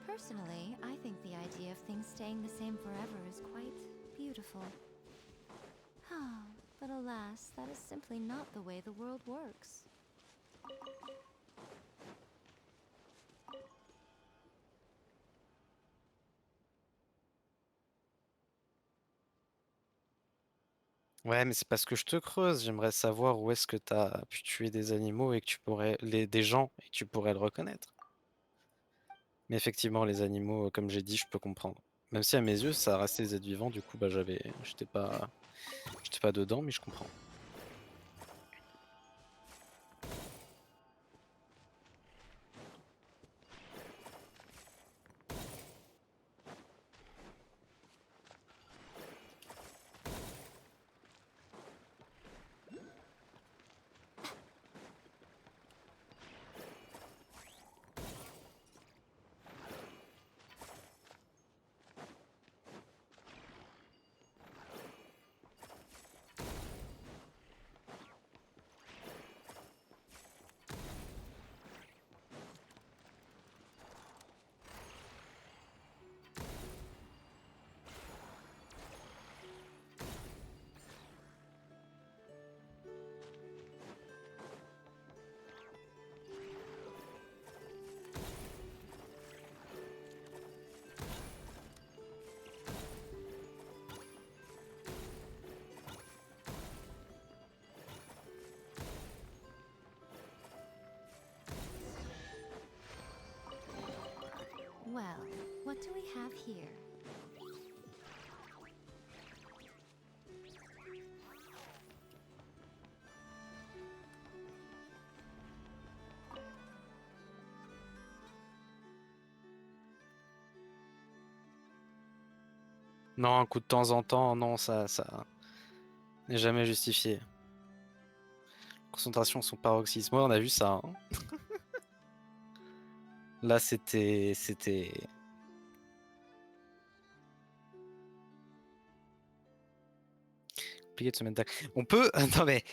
Personally, I think the idea of things staying the same forever is quite beautiful. But alas, that is simply not the way the world works. Ouais, mais c'est parce que je te creuse. J'aimerais savoir où est-ce que t'as pu tuer des animaux et que tu pourrais des gens et que tu pourrais le reconnaître. Mais effectivement, les animaux, comme j'ai dit, je peux comprendre. Même si à mes yeux, ça restait des êtres vivants, du coup, bah j'étais pas dedans, mais je comprends. Well, what do we have here? Non, un coup de temps en temps, non, ça n'est jamais justifié. Concentration son paroxysme. Ouais, on a vu ça, hein. Là, c'était compliqué de se mettre d'accord. On peut, non mais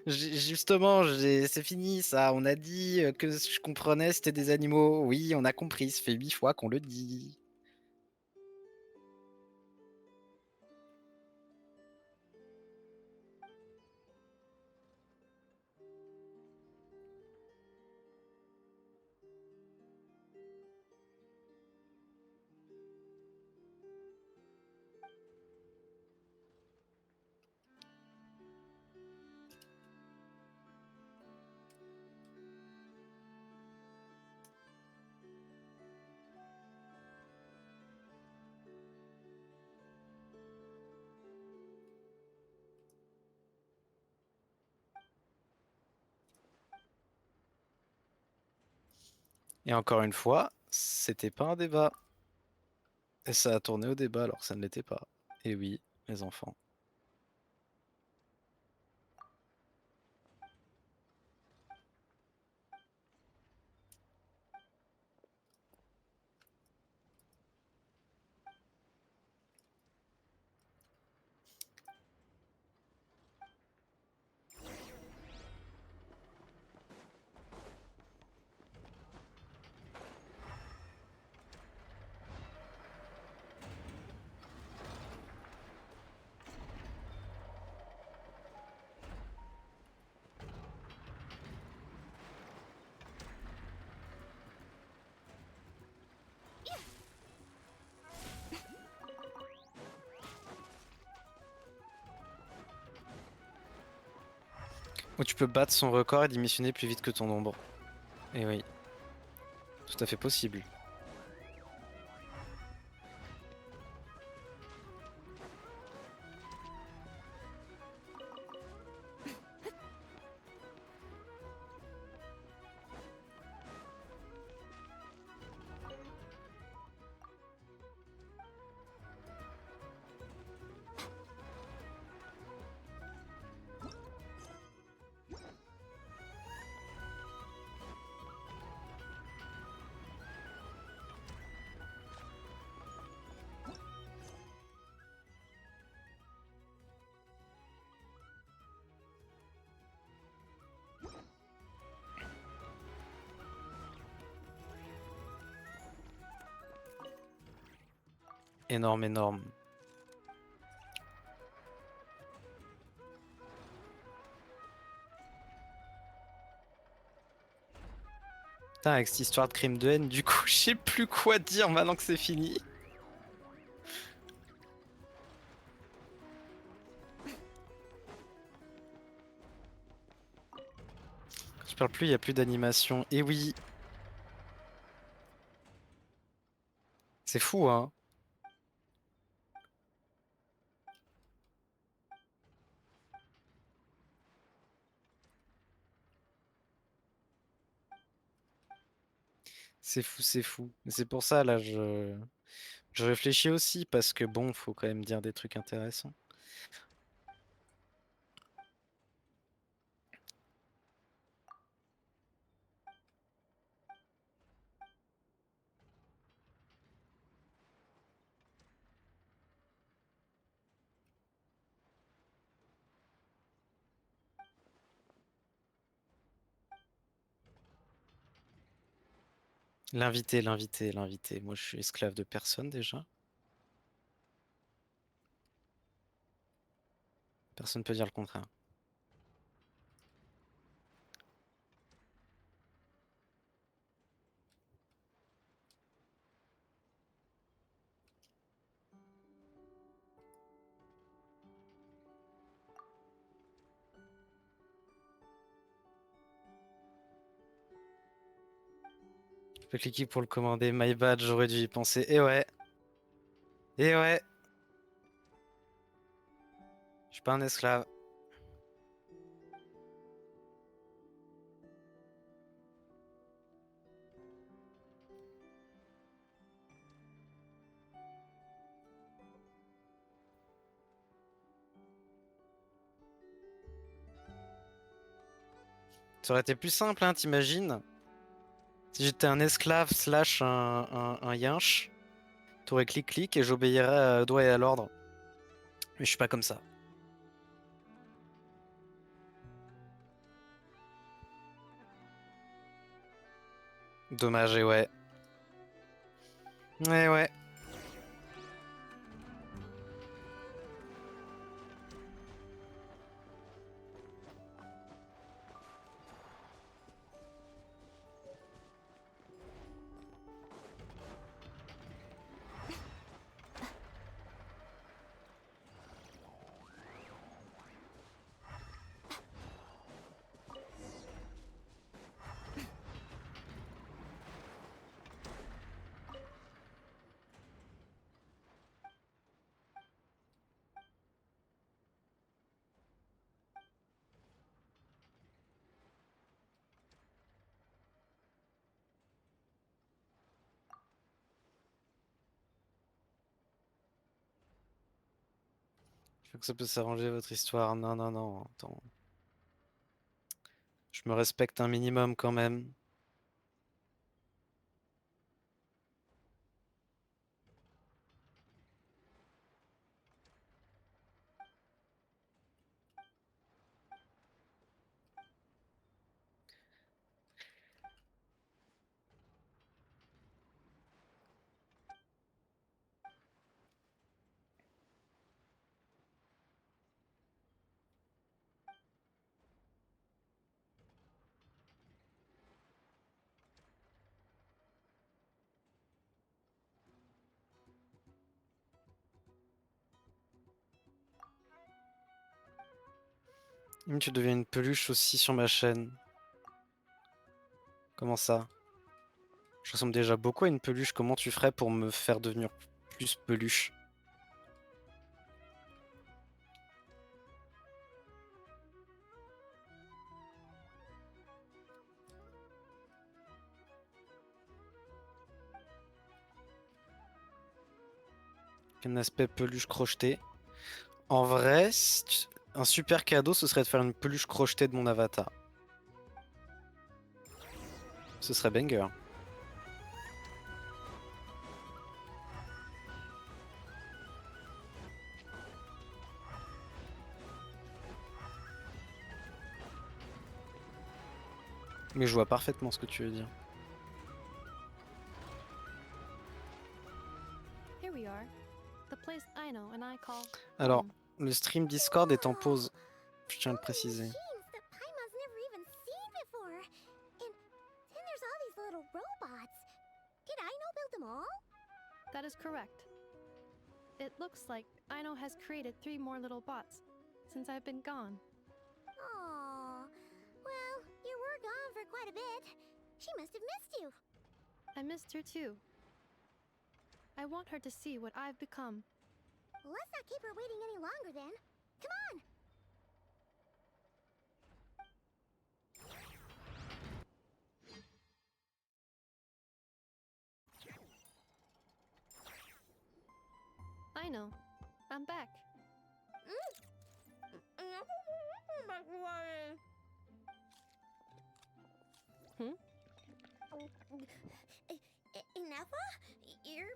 justement, c'est fini ça. On a dit que je comprenais, c'était des animaux. Oui, on a compris. Ça fait 8 fois qu'on le dit. Et encore une fois, c'était pas un débat. Et ça a tourné au débat alors que ça ne l'était pas. Et oui, les enfants. Où tu peux battre son record et démissionner plus vite que ton ombre. Et oui. Tout à fait possible. Énorme, énorme. Putain, avec cette histoire de crime de haine, du coup, je sais plus quoi dire maintenant que c'est fini. Quand tu parles plus, il n'y a plus d'animation. Et oui. C'est fou, hein. C'est fou, c'est fou. Mais c'est pour ça, là, je réfléchis aussi, parce que bon, faut quand même dire des trucs intéressants. L'invité, l'invité, l'invité. Moi, je suis esclave de personne déjà. Personne peut dire le contraire. Je peux cliquer pour le commander. My bad, j'aurais dû y penser. Et ouais. Et ouais. Je suis pas un esclave. Ça aurait été plus simple, hein, t'imagines? Si j'étais un esclave slash un yinche, t'aurais clic-clic et j'obéirais à doigt et à l'ordre. Mais je suis pas comme ça. Dommage, et ouais. Ouais, ouais. Je crois que ça peut s'arranger votre histoire. Non, non, non. Attends. Je me respecte un minimum quand même. Tu deviens une peluche aussi sur ma chaîne. Comment ça? Je ressemble déjà beaucoup à une peluche. Comment tu ferais pour me faire devenir plus peluche? Un aspect peluche crocheté. En vrai, un super cadeau, ce serait de faire une peluche crochetée de mon avatar. Ce serait banger. Mais je vois parfaitement ce que tu veux dire. Here we are. The place I know and I call Alors, home. le stream Discord est en pause. Whoa! Je tiens à le So many préciser. machines that Paimon's never even seen before. And then there's all these little robots. Did Aino build them all? That is correct. It looks like Aino has created 3 more little bots since I've been gone. Aw. Well, you were gone for quite a bit. She must have missed you. I missed her too. I want her to see what I've become. Well, let's not keep her waiting any longer then. Come on! Aino, I'm back. Hmm? Ineppa? You're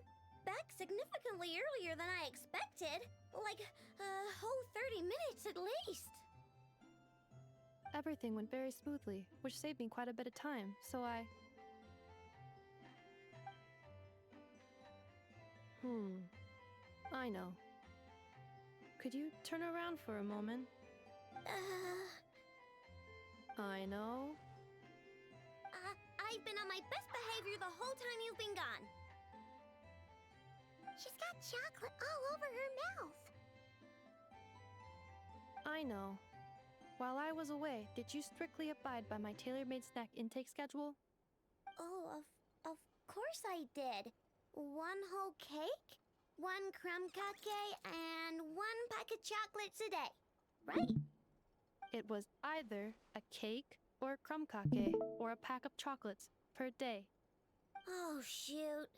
back significantly earlier than I expected. Like a whole 30 minutes at least. Everything went very smoothly, which saved me quite a bit of time, so I... I know. Could you turn around for a moment? I know. I've been on my best behavior the whole time you've been gone. She's got chocolate all over her mouth. I know. While I was away, did you strictly abide by my tailor-made snack intake schedule? Oh, of course I did. 1 whole cake, 1 crumb cake, and 1 pack of chocolates a day. Right? It was either a cake or a crumb cake or a pack of chocolates per day. Oh, shoot.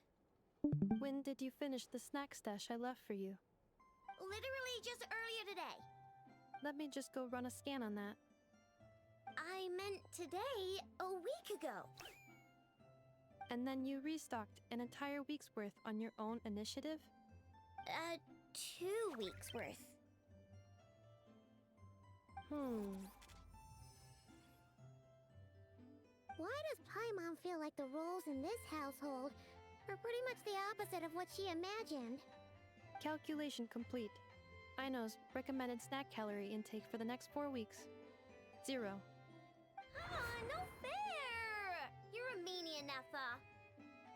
When did you finish the snack stash I left for you? Literally just earlier today. Let me just go run a scan on that. I meant today, a week ago. And then you restocked an entire week's worth on your own initiative? 2 weeks worth. Why does Paimon feel like the roles in this household are pretty much the opposite of what she imagined? Calculation complete. Aino's recommended snack calorie intake for the next 4 weeks. 0. No fair! You're a meanie, Ineppa.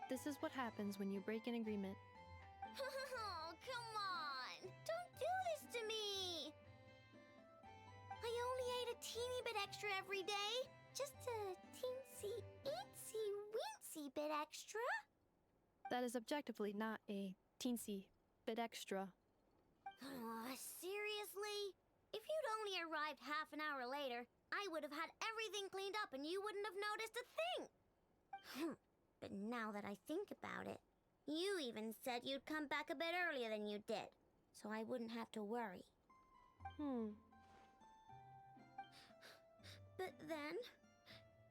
This is what happens when you break an agreement. Oh, come on! Don't do this to me! I only ate a teeny bit extra every day. Just a teensy, eensy, weensy bit extra. That is objectively not a teensy bit extra. Oh, seriously? If you'd only arrived half an hour later, I would have had everything cleaned up and you wouldn't have noticed a thing. But now that I think about it, you even said you'd come back a bit earlier than you did, so I wouldn't have to worry. But then,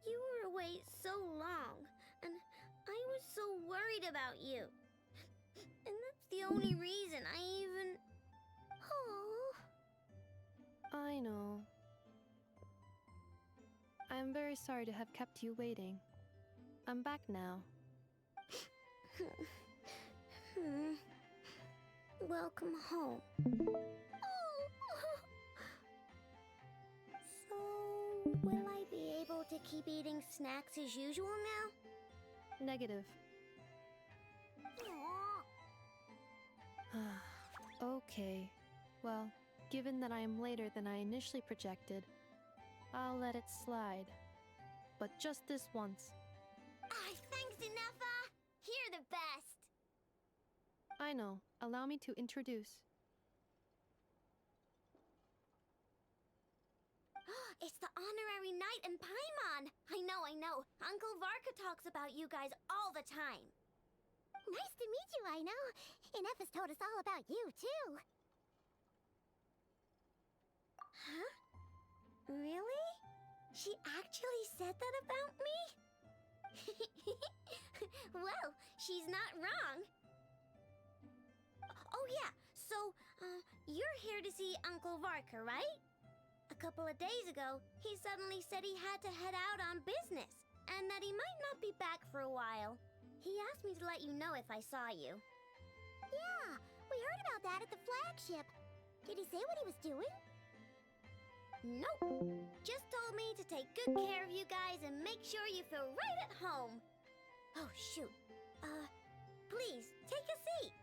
you were away so long, and I was so worried about you. And that's the only reason I even... Oh. I know. I am very sorry to have kept you waiting. I'm back now. Welcome home. So, will I be able to keep eating snacks as usual now? Negative. Aw. Okay. Well, given that I am later than I initially projected, I'll let it slide. But just this once. Ah, thanks, Inefa! You're the best! I know. Allow me to introduce. It's the honorary knight in Paimon! I know. Uncle Varka talks about you guys all the time. Nice to meet you, I know. Inefa's told us all about you, too. Huh? Really? She actually said that about me? Well, she's not wrong. Oh yeah, so, you're here to see Uncle Varka, right? A couple of days ago, he suddenly said he had to head out on business, and that he might not be back for a while. He asked me to let you know if I saw you. Yeah, we heard about that at the flagship. Did he say what he was doing? Nope. Just told me to take good care of you guys and make sure you feel right at home. Oh, shoot. Please, take a seat.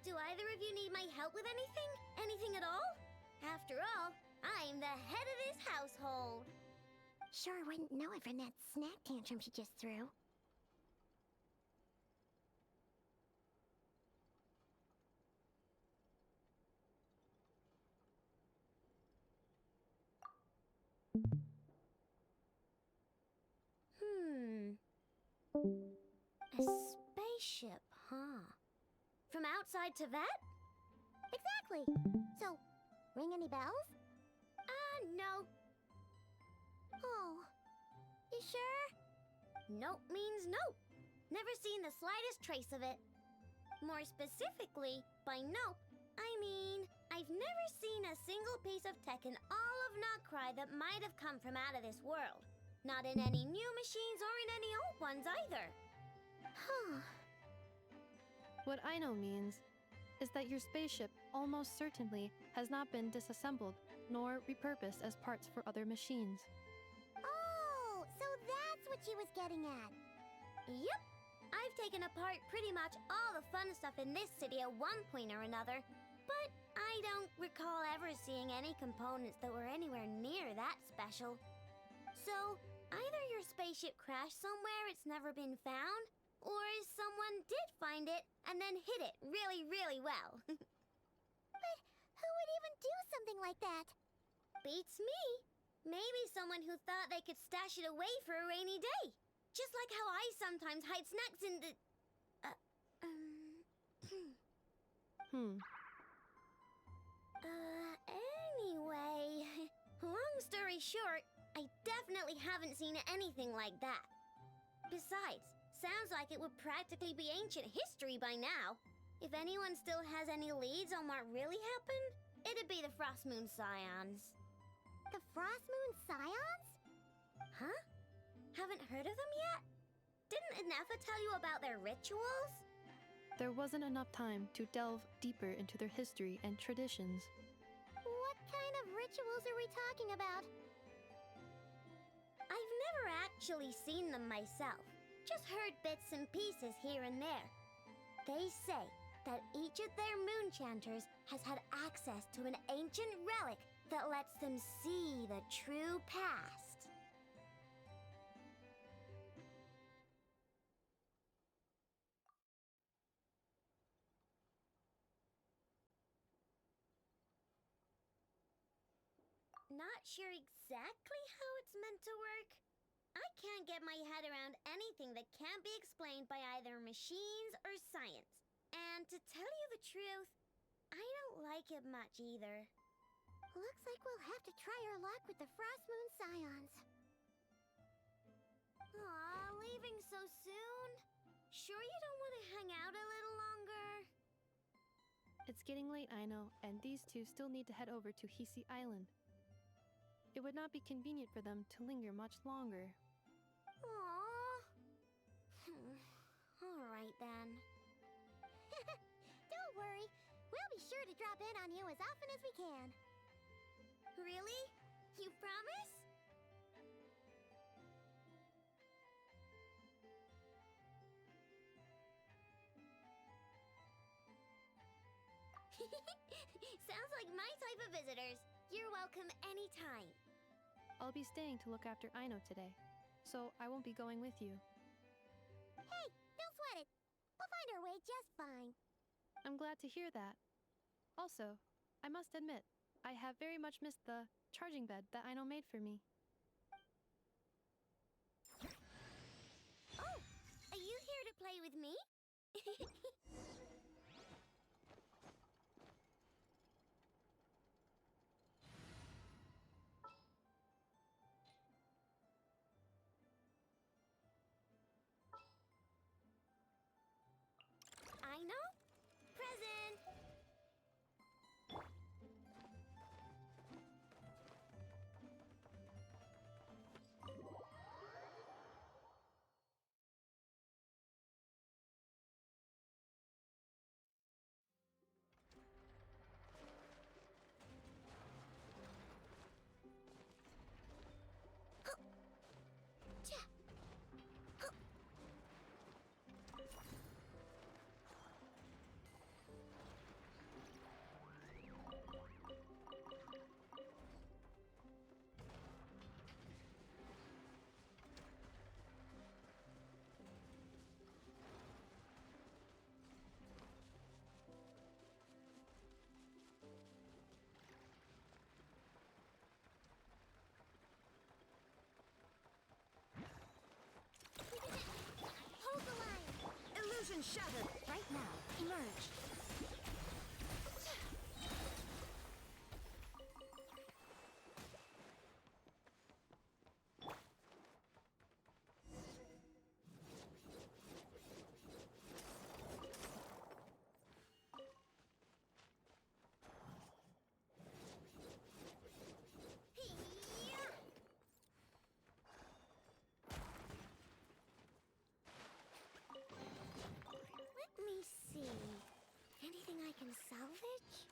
Do either of you need my help with anything? Anything at all? After all, I'm the head of this household. Sure wouldn't know it from that snack tantrum she just threw. A spaceship, huh? From outside to that? Exactly. So, ring any bells? No. Oh, you sure? Nope means nope. Never seen the slightest trace of it. More specifically, by nope, I mean, I've never seen a single piece of tech in all of Notcry that might have come from out of this world. Not in any new machines or in any old ones either. Huh. What I know means is that your spaceship almost certainly has not been disassembled nor repurposed as parts for other machines. Oh, so that's what she was getting at. Yep. I've taken apart pretty much all the fun stuff in this city at one point or another, but I don't recall ever seeing any components that were anywhere near that special. So, either your spaceship crashed somewhere it's never been found, or someone did find it and then hid it really, really well. But who would even do something like that? Beats me. Maybe someone who thought they could stash it away for a rainy day. Just like how I sometimes hide snacks in the... Anyway... Long story short, I definitely haven't seen anything like that. Besides, sounds like it would practically be ancient history by now. If anyone still has any leads on what really happened, it'd be the Frostmoon Scions. The Frostmoon Scions? Huh? Haven't heard of them yet? Didn't Inefa tell you about their rituals? There wasn't enough time to delve deeper into their history and traditions. What kind of rituals are we talking about? I've never actually seen them myself. Just heard bits and pieces here and there. They say that each of their moon chanters has had access to an ancient relic that lets them see the true past. Not sure exactly how it's meant to work. I can't get my head around anything that can't be explained by either machines or science. And to tell you the truth, I don't like it much either. Looks like we'll have to try our luck with the Frostmoon Scions. Aw, leaving so soon? Sure you don't want to hang out a little longer? It's getting late, I know, and these two still need to head over to Hisi Island. It would not be convenient for them to linger much longer. Aww. Alright then. Don't worry. We'll be sure to drop in on you as often as we can. Really? You promise? Sounds like my type of visitors. You're welcome anytime. I'll be staying to look after Aino today, so I won't be going with you. Hey, don't sweat it. We'll find our way just fine. I'm glad to hear that. Also, I must admit, I have very much missed the charging bed that Aino made for me. Oh, are you here to play with me? I know. Present. Hold the line. Illusion shattered! Right now, emerge! Let me see. Anything I can salvage?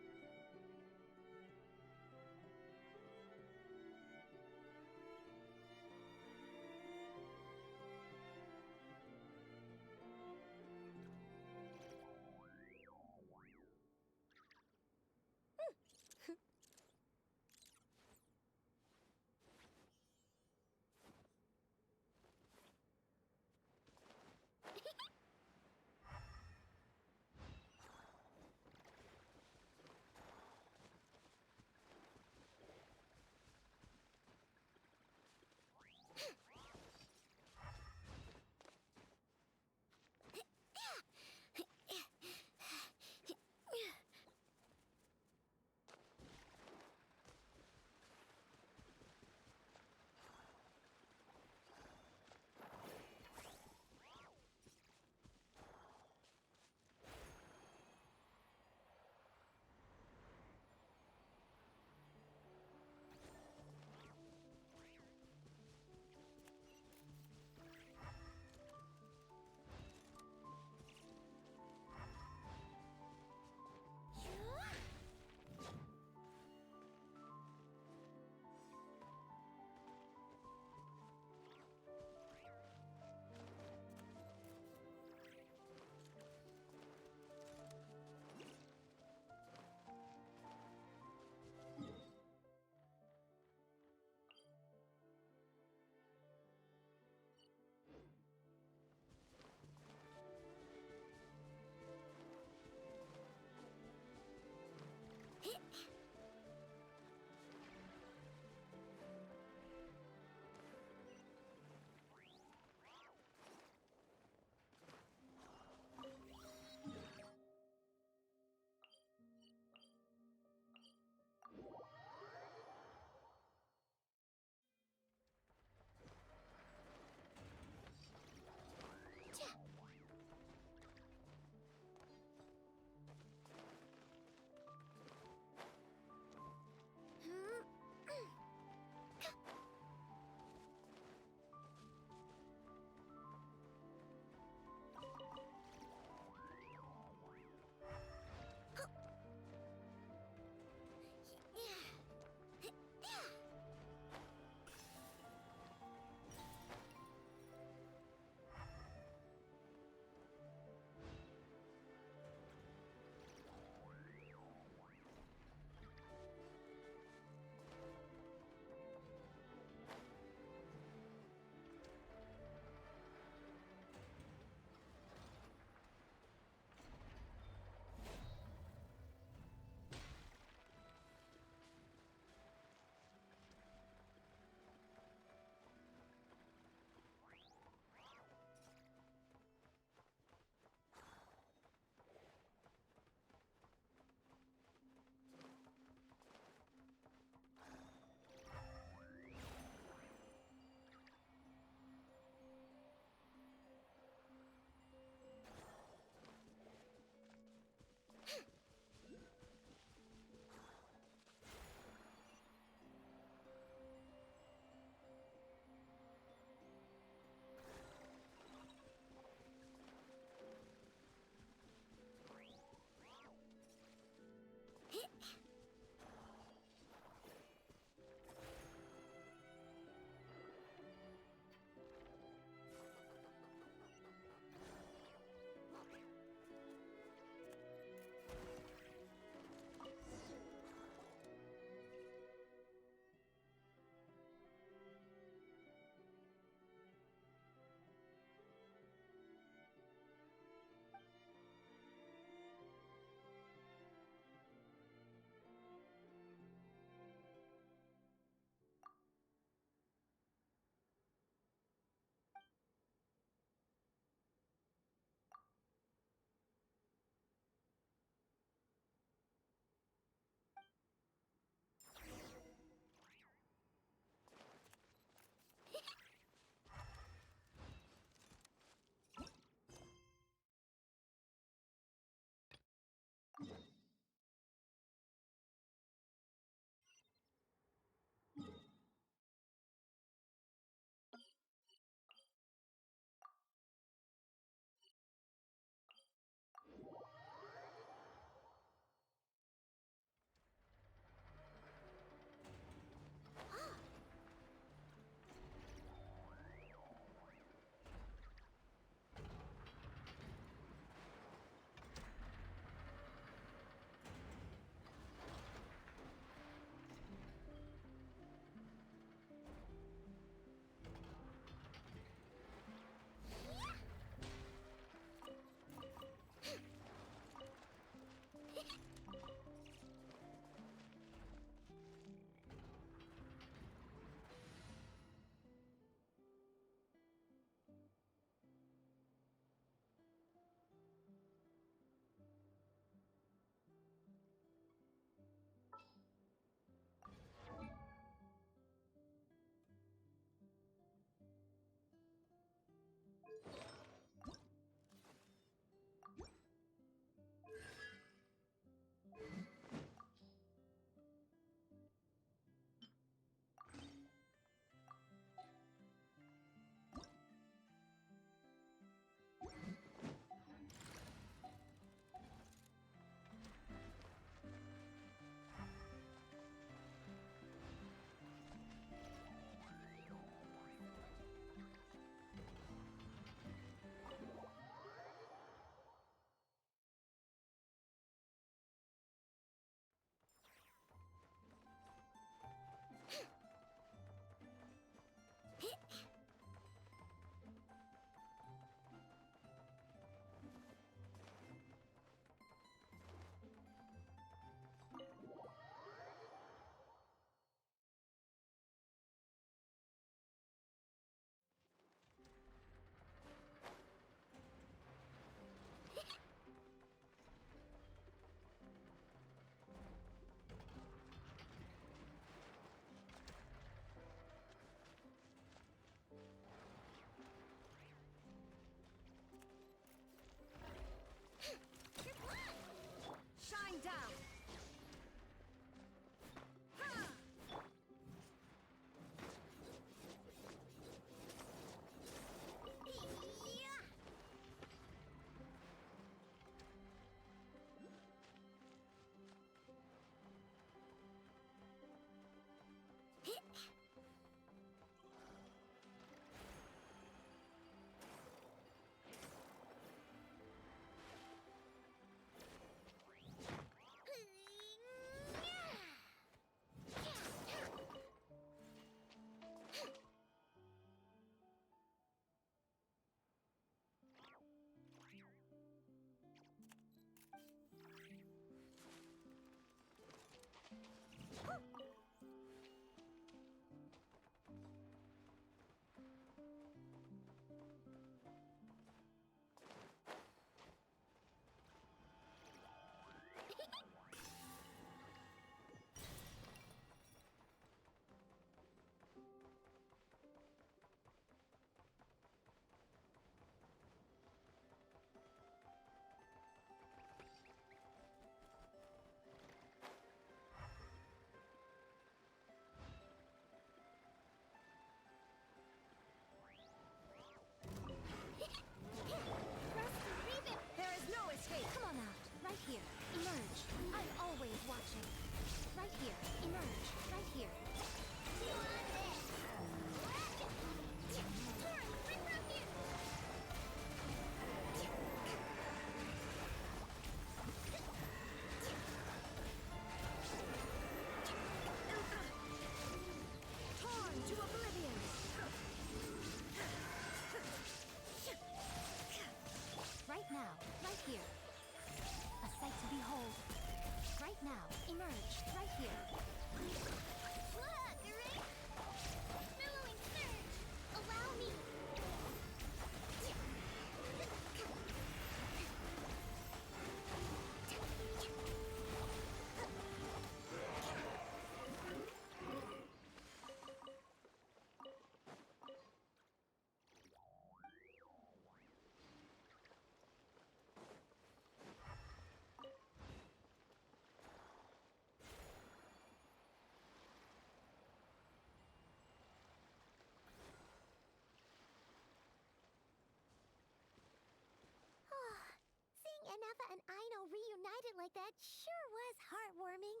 Neffa and Aino reunited like that sure was heartwarming.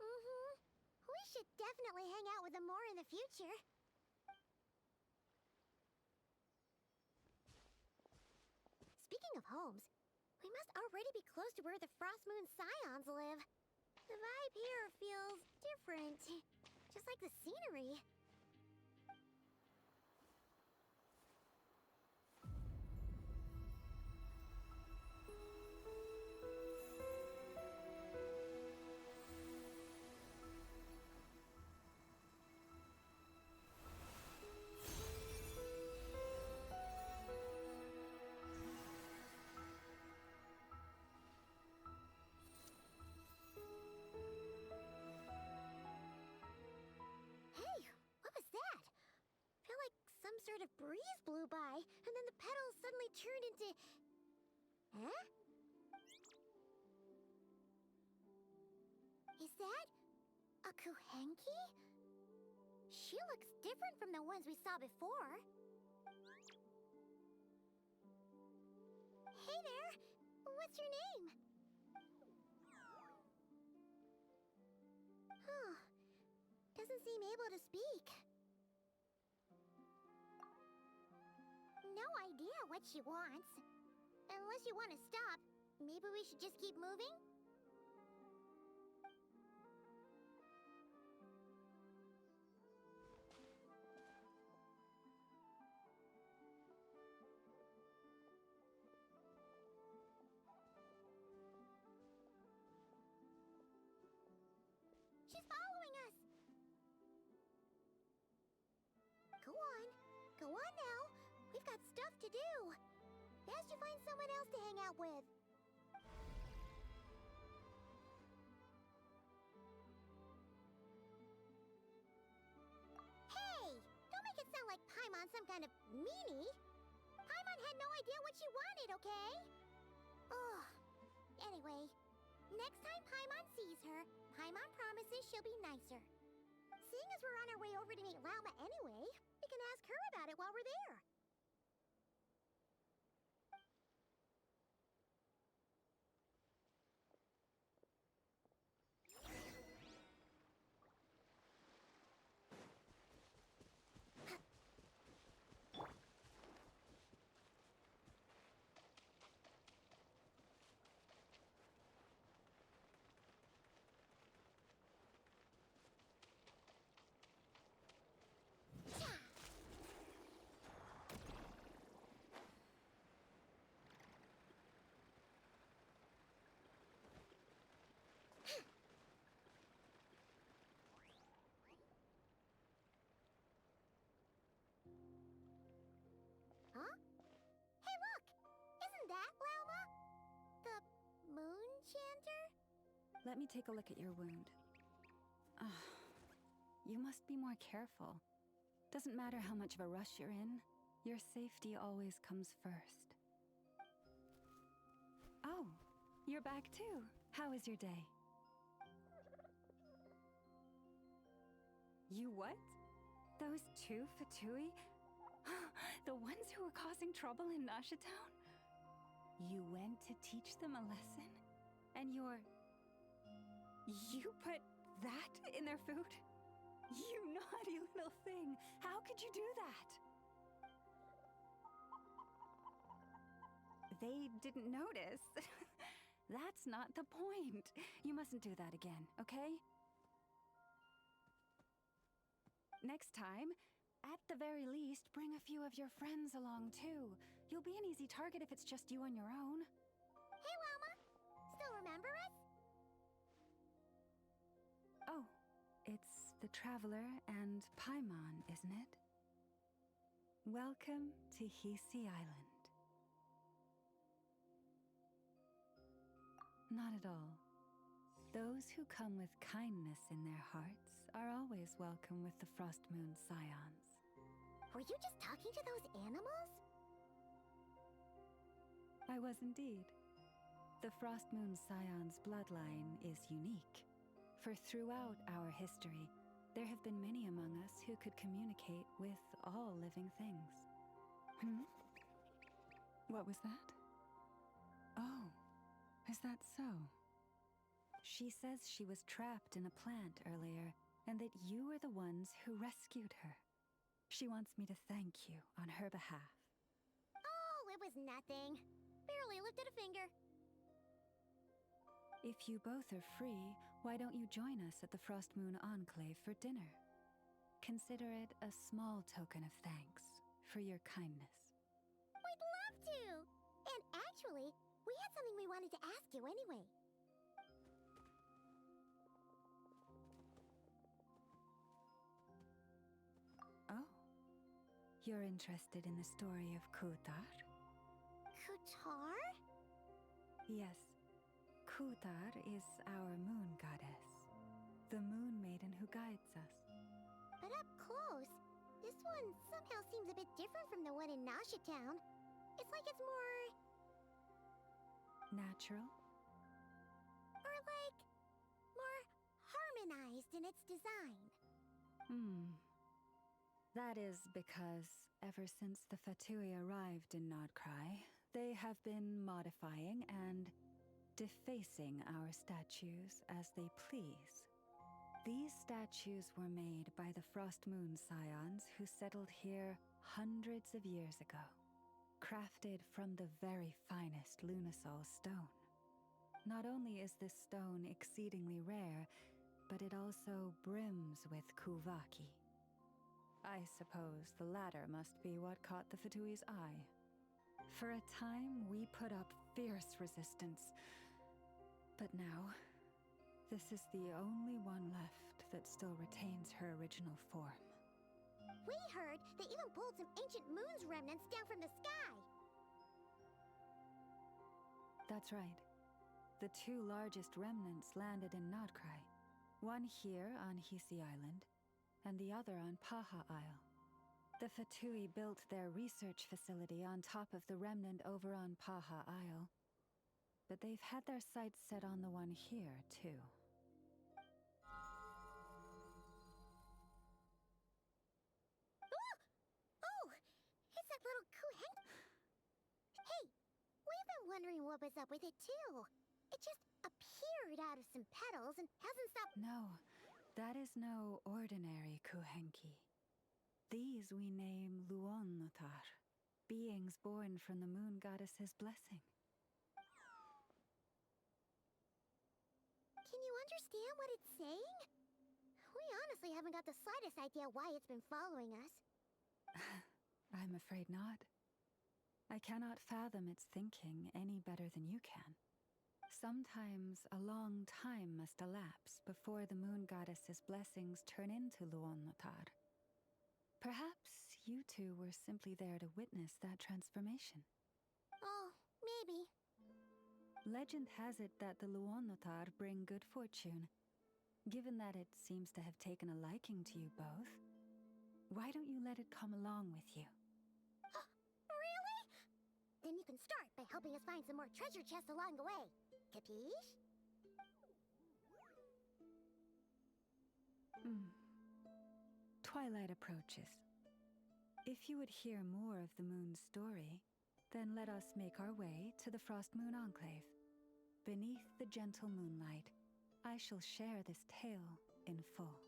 Mm-hmm. We should definitely hang out with them more in the future. Speaking of homes, we must already be close to where the Frost Moon Scions live. The vibe here feels different, just like the scenery. Hey, what was that? Felt like some sort of breeze blew by, and then the petals suddenly turned into... Huh? Is that a Kuhenki? She looks different from the ones we saw before. Hey there! What's your name? Huh. Doesn't seem able to speak. No idea what she wants. Unless you want to stop, maybe we should just keep moving? She's following us! Go on. Go on now. We've got stuff to do. Best you find someone else to hang out with. Hey! Don't make it sound like Paimon some kind of meanie. Paimon had no idea what she wanted, okay? Ugh. Anyway, next time Paimon sees her, Paimon promises she'll be nicer. Seeing as we're on our way over to meet Lauma anyway, we can ask her about it while we're there. Huh? Hey, look! Isn't that Lauma? The moon chanter? Let me take a look at your wound. You must be more careful. Doesn't matter how much of a rush you're in, your safety always comes first. Oh, you're back too. How was your day? You what? Those two Fatui? The ones who were causing trouble in Nasha Town? You went to teach them a lesson? And you put that in their food? You naughty little thing! How could you do that? They didn't notice. That's not the point. You mustn't do that again, okay? Next time, at the very least, bring a few of your friends along too. You'll be an easy target if it's just you on your own. Hey, Lauma! Still remember us? Oh, it's the Traveler and Paimon, isn't it? Welcome to Hisi Island. Not at all. Those who come with kindness in their hearts are always welcome with the Frost Moon Scions. Were you just talking to those animals? I was indeed. The Frost Moon Scion's bloodline is unique, for throughout our history, there have been many among us who could communicate with all living things. What was that? Oh, is that so? She says she was trapped in a plant earlier, and that you were the ones who rescued her. She wants me to thank you on her behalf. Oh, it was nothing. Barely lifted a finger. If you both are free, why don't you join us at the Frost Moon Enclave for dinner? Consider it a small token of thanks for your kindness. We'd love to! And actually, we had something we wanted to ask you anyway. Oh, you're interested in the story of Kutar? Kutar? Yes, Kutar is our moon goddess, the moon maiden who guides us. But up close, this one somehow seems a bit different from the one in Nasha Town. It's like it's more... Natural? or like... more harmonized in its design. That is because ever since the Fatui arrived in Nodcry, they have been modifying and defacing our statues as they please. These statues were made by the Frost Moon Scions who settled here hundreds of years ago, crafted from the very finest Lunasol stone. Not only is this stone exceedingly rare, but it also brims with Kuvaki. I suppose the latter must be what caught the Fatui's eye. For a time, we put up fierce resistance. But now, this is the only one left that still retains her original form. We heard they even pulled some ancient moon's remnants down from the sky. That's right. The two largest remnants landed in Nodcry. One here on Hisi Island, and the other on Paha Isle. The Fatui built their research facility on top of the remnant over on Paha Isle. But they've had their sights set on the one here, too. Oh! It's that little Kuhen... Hey! We've been wondering what was up with it, too. It just appeared out of some petals and hasn't stopped... No, that is no ordinary Kuhenki. These we name Luonnotar, beings born from the moon goddess's blessing. Can you understand what it's saying? We honestly haven't got the slightest idea why it's been following us. I'm afraid not. I cannot fathom its thinking any better than you can. Sometimes a long time must elapse before the moon goddess's blessings turn into Luonnotar. Perhaps you two were simply there to witness that transformation. Oh, maybe. Legend has it that the Luonnotar bring good fortune. Given that it seems to have taken a liking to you both, why don't you let it come along with you? Really? Then you can start by helping us find some more treasure chests along the way. Capiche? Twilight approaches. If you would hear more of the moon's story, then let us make our way to the Frost Moon Enclave. Beneath the gentle moonlight, I shall share this tale in full.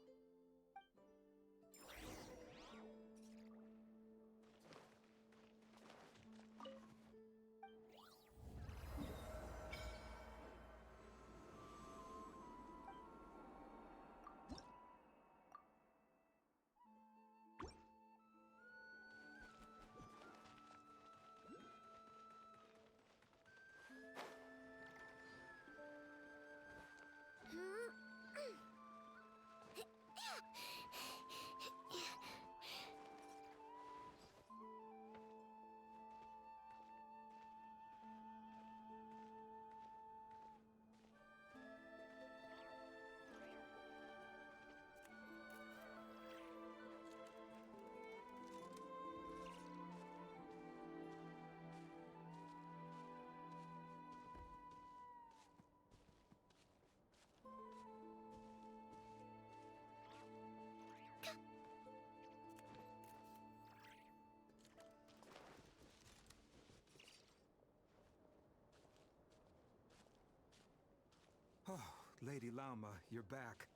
Lady Lauma, you're back.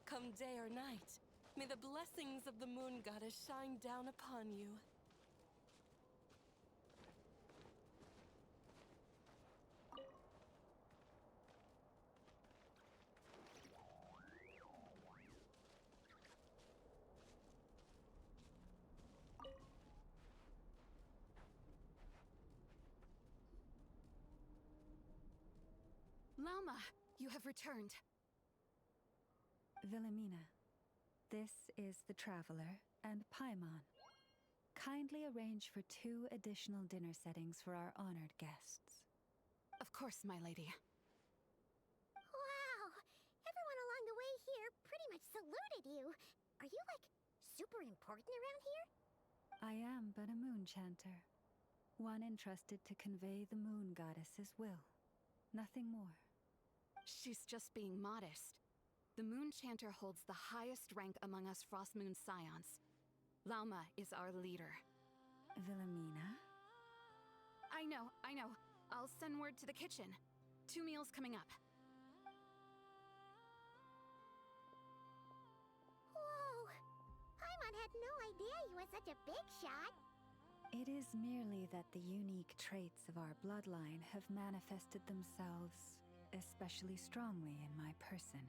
Come day or night, may the blessings of the moon goddess shine down upon you. Lauma, you have returned. Wilhelmina, this is the Traveler and Paimon. Kindly arrange for 2 additional dinner settings for our honored guests. Of course, my lady. Wow! Everyone along the way here pretty much saluted you. Are you, like, super important around here? I am but a moon chanter, one entrusted to convey the moon goddess's will. Nothing more. She's just being modest. The Moon Chanter holds the highest rank among us Frost Moon Scions. Lauma is our leader. Wilhelmina? I know. I'll send word to the kitchen. 2 meals coming up. Whoa! Paimon had no idea you were such a big shot. It is merely that the unique traits of our bloodline have manifested themselves especially strongly in my person.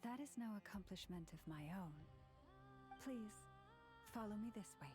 That is no accomplishment of my own. Please, follow me this way.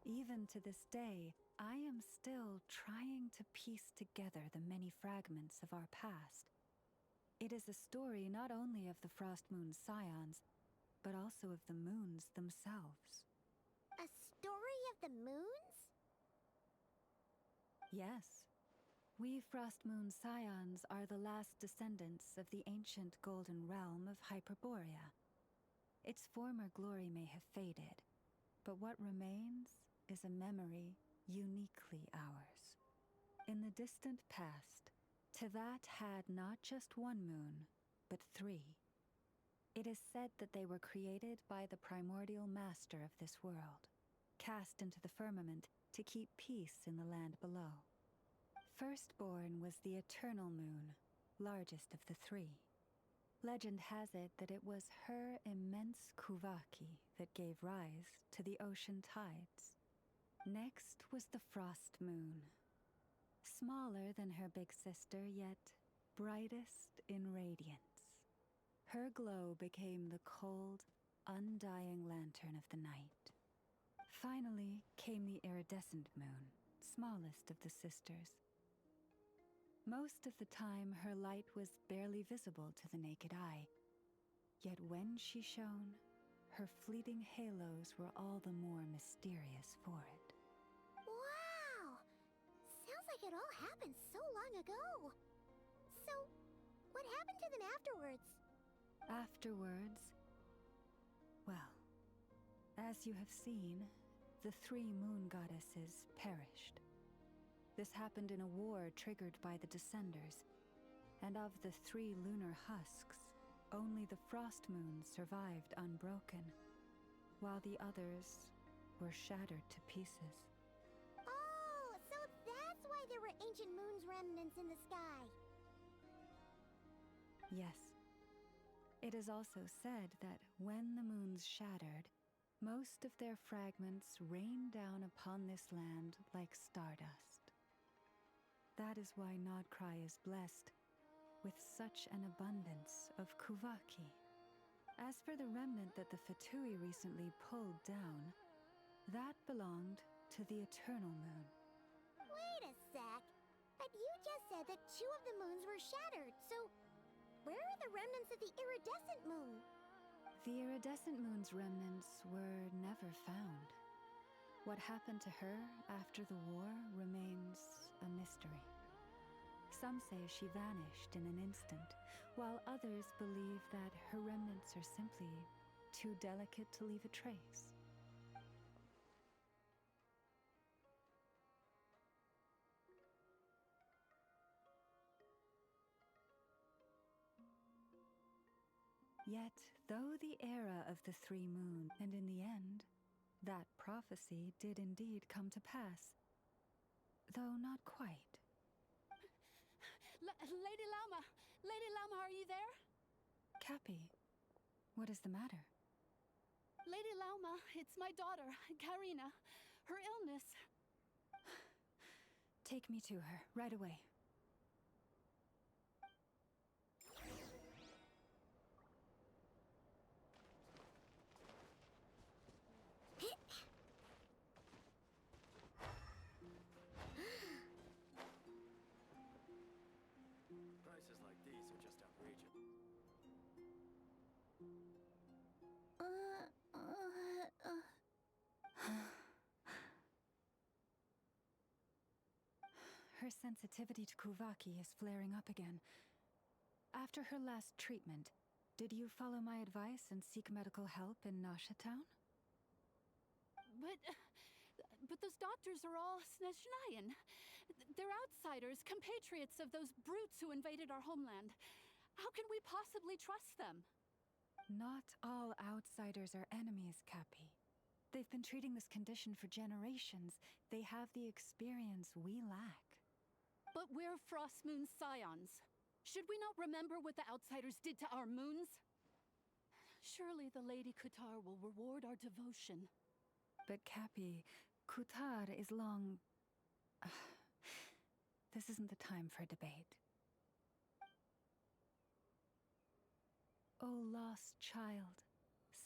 Even to this day, I am still trying to piece together the many fragments of our past. It is a story not only of the Frost Moon Scions, but also of the moons themselves. A story of the moons? Yes. We Frost Moon Scions are the last descendants of the ancient golden realm of Hyperborea. Its former glory may have faded, but what remains is a memory uniquely ours. In the distant past, Tevat had not just one moon, but 3. It is said that they were created by the primordial master of this world, cast into the firmament to keep peace in the land below. Firstborn was the eternal moon, largest of the 3. Legend has it that it was her immense Kuvaki that gave rise to the ocean tides. Next was the Frost Moon. Smaller than her big sister, yet brightest in radiance. Her glow became the cold, undying lantern of the night. Finally came the iridescent moon, smallest of the sisters. Most of the time, her light was barely visible to the naked eye. Yet when she shone, her fleeting halos were all the more mysterious for it. Wow! Sounds like it all happened so long ago. So, what happened to them afterwards? Afterwards, well, as you have seen, the 3 moon goddesses perished. This happened in a war triggered by the Descenders, and of the 3 lunar husks, only the Frost Moon survived unbroken, while the others were shattered to pieces. Oh, so that's why there were ancient moon's remnants in the sky. Yes. It is also said that when the moons shattered, most of their fragments rained down upon this land like stardust. That is why Nodcry is blessed with such an abundance of Kuvaki. As for the remnant that the Fatui recently pulled down, that belonged to the Eternal Moon. Wait a sec. But you just said that 2 of the moons were shattered, so where are the remnants of the iridescent moon? The iridescent moon's remnants were never found. What happened to her after the war remains a mystery. Some say she vanished in an instant, while others believe that her remnants are simply too delicate to leave a trace. Yet, though the era of the 3 moon, and in the end, that prophecy did indeed come to pass. Though not quite. Lady Lauma! Lady Lauma, are you there? Cappy, what is the matter? Lady Lauma, it's my daughter, Karina. Her illness. Take me to her, right away. Prices like these are just outrageous. Her sensitivity to Kuvaki is flaring up again. After her last treatment, did you follow my advice and seek medical help in Nasha Town? But those doctors are all Snezhnayan. They're outsiders, compatriots of those brutes who invaded our homeland. How can we possibly trust them? Not all outsiders are enemies, Cappy. They've been treating this condition for generations. They have the experience we lack. But we're Frost Moon Scions. Should we not remember what the outsiders did to our moons? Surely the Lady Kutar will reward our devotion. But Cappy, Kutar is long... This isn't the time for debate. Oh, lost child,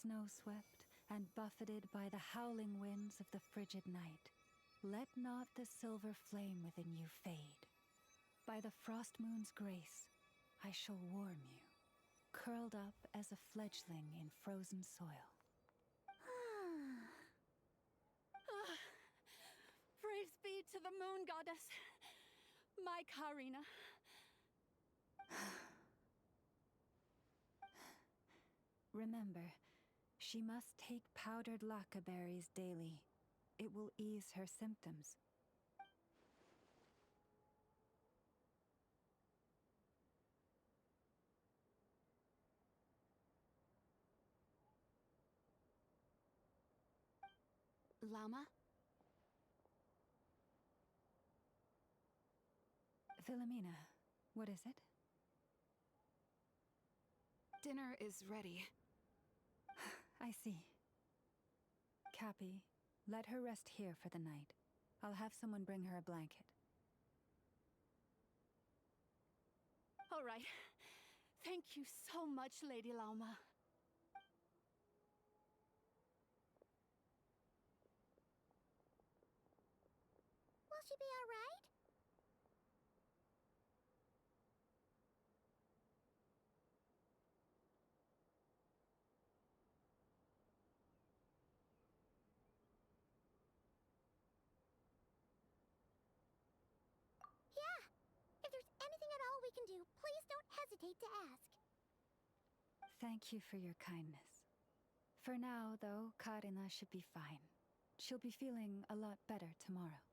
snow-swept, and buffeted by the howling winds of the frigid night, let not the silver flame within you fade. By the frost moon's grace, I shall warm you, curled up as a fledgling in frozen soil. Praise be to the moon goddess, my Karina. Remember, she must take powdered lacca berries daily. It will ease her symptoms. Llama? Philomena, what is it? Dinner is ready. I see. Cappy, let her rest here for the night. I'll have someone bring her a blanket. All right. Thank you so much, Lady Llama. Will she be all right? Yeah. If there's anything at all we can do, please don't hesitate to ask. Thank you for your kindness. For now, though, Karina should be fine. She'll be feeling a lot better tomorrow.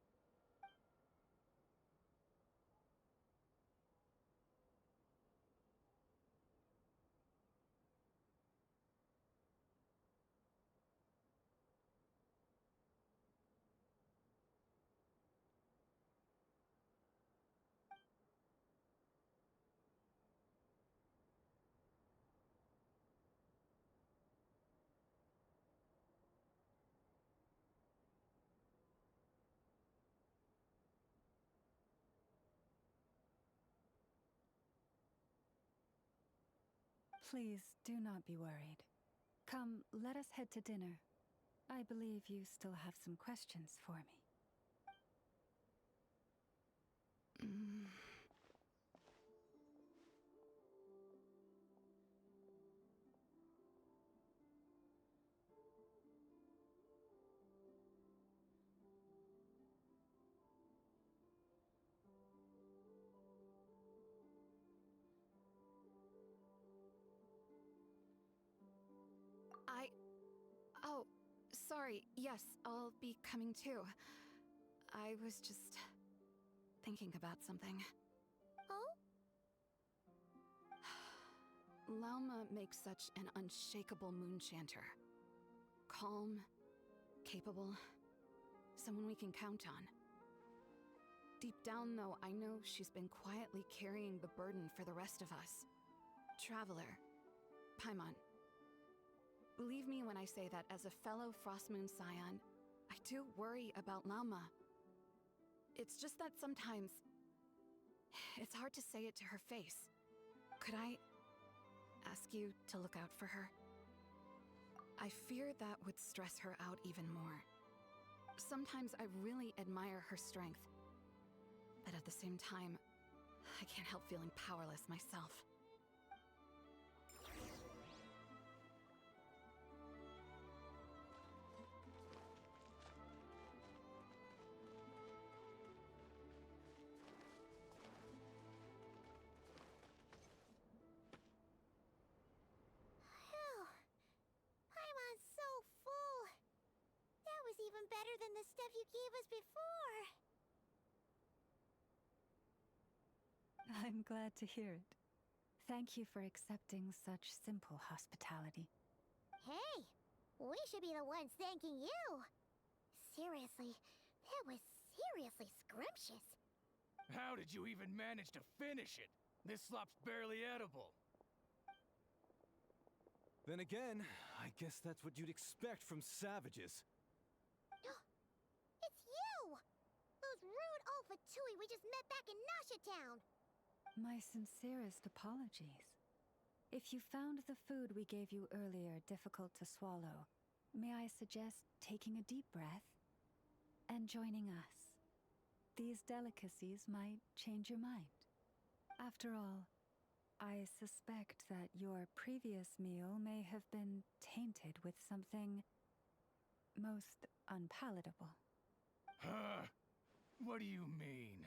Please do not be worried. Come, let us head to dinner. I believe you still have some questions for me. Oh, sorry. Yes, I'll be coming too. I was just thinking about something. Oh? Lauma makes such an unshakable moon chanter. Calm, capable, someone we can count on. Deep down, though, I know she's been quietly carrying the burden for the rest of us. Traveler, Paimon. Believe me when I say that as a fellow Frostmoon Scion, I do worry about Lauma. It's just that sometimes it's hard to say it to her face. Could I ask you to look out for her? I fear that would stress her out even more. Sometimes I really admire her strength, but at the same time, I can't help feeling powerless myself. Phew. Paimon's so full. That was even better than the stuff you gave us before. I'm glad to hear it. Thank you for accepting such simple hospitality. Hey, we should be the ones thanking you. Seriously, that was seriously scrumptious. How did you even manage to finish it? This slop's barely edible. Then again, I guess that's what you'd expect from savages. It's you! Those rude Alpha Tui we just met back in Nasha Town! My sincerest apologies. If you found the food we gave you earlier difficult to swallow, may I suggest taking a deep breath and joining us? These delicacies might change your mind. After all, I suspect that your previous meal may have been tainted with something most unpalatable. Huh? What do you mean?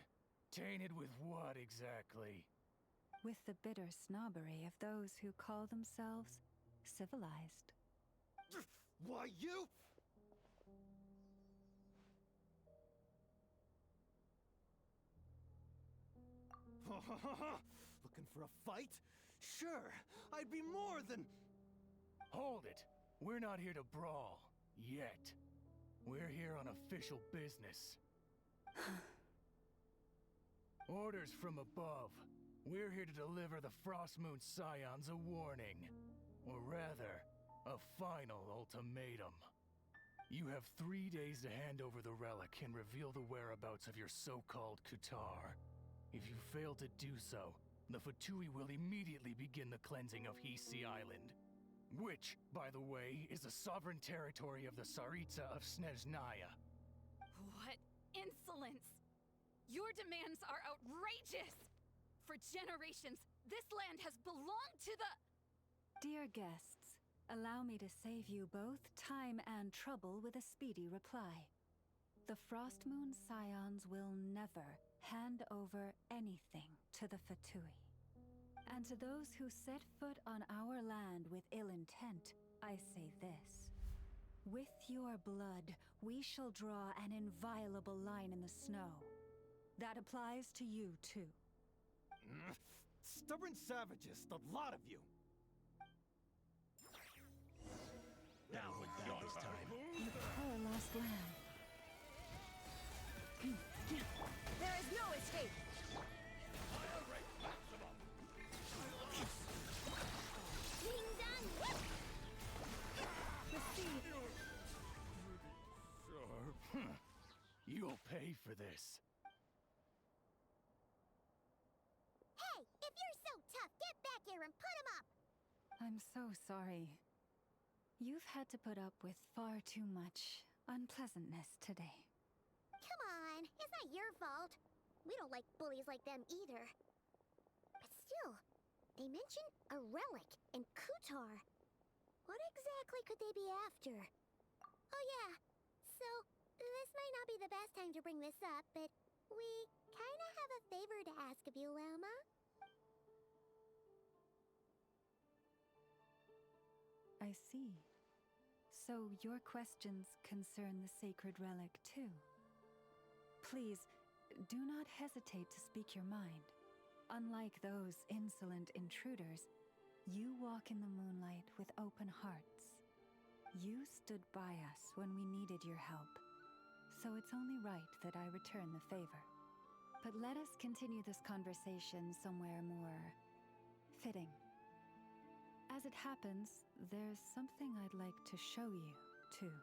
Tainted with what exactly? With the bitter snobbery of those who call themselves civilized. Why, you? Looking for a fight? Sure, I'd be more than... Hold it! We're not here to brawl. Yet. We're here on official business. Orders from above. We're here to deliver the Frostmoon Scions a warning. Or rather, a final ultimatum. You have 3 days to hand over the relic and reveal the whereabouts of your so-called Kutar. If you fail to do so, the Fatui will immediately begin the cleansing of Hisi Island. Which, by the way, is the sovereign territory of the Tsaritsa of Snezhnaya. What insolence! Your demands are outrageous! For generations, this land has belonged to the... Dear guests, allow me to save you both time and trouble with a speedy reply. The Frostmoon Scions will never hand over anything to the Fatui. And to those who set foot on our land with ill intent, I say this. With your blood, we shall draw an inviolable line in the snow. That applies to you, too. Stubborn savages, the lot of you! Now we're done this time. You poor lost lamb. There is no escape! Ding dong! Whoop! Proceed. Sure. You'll pay for this. Hey, if you're so tough, get back here and put him up! I'm so sorry. You've had to put up with far too much unpleasantness today. Come on, it's not your fault. We don't like bullies like them either. But still, they mentioned a relic and Kutar. What exactly could they be after? Oh yeah, so this might not be the best time to bring this up, but we kinda have a favor to ask of you, Lama. I see. So your questions concern the sacred relic too. Please, do not hesitate to speak your mind. Unlike those insolent intruders, you walk in the moonlight with open hearts. You stood by us when we needed your help, so it's only right that I return the favor. But let us continue this conversation somewhere more fitting. As it happens, there's something I'd like to show you, too.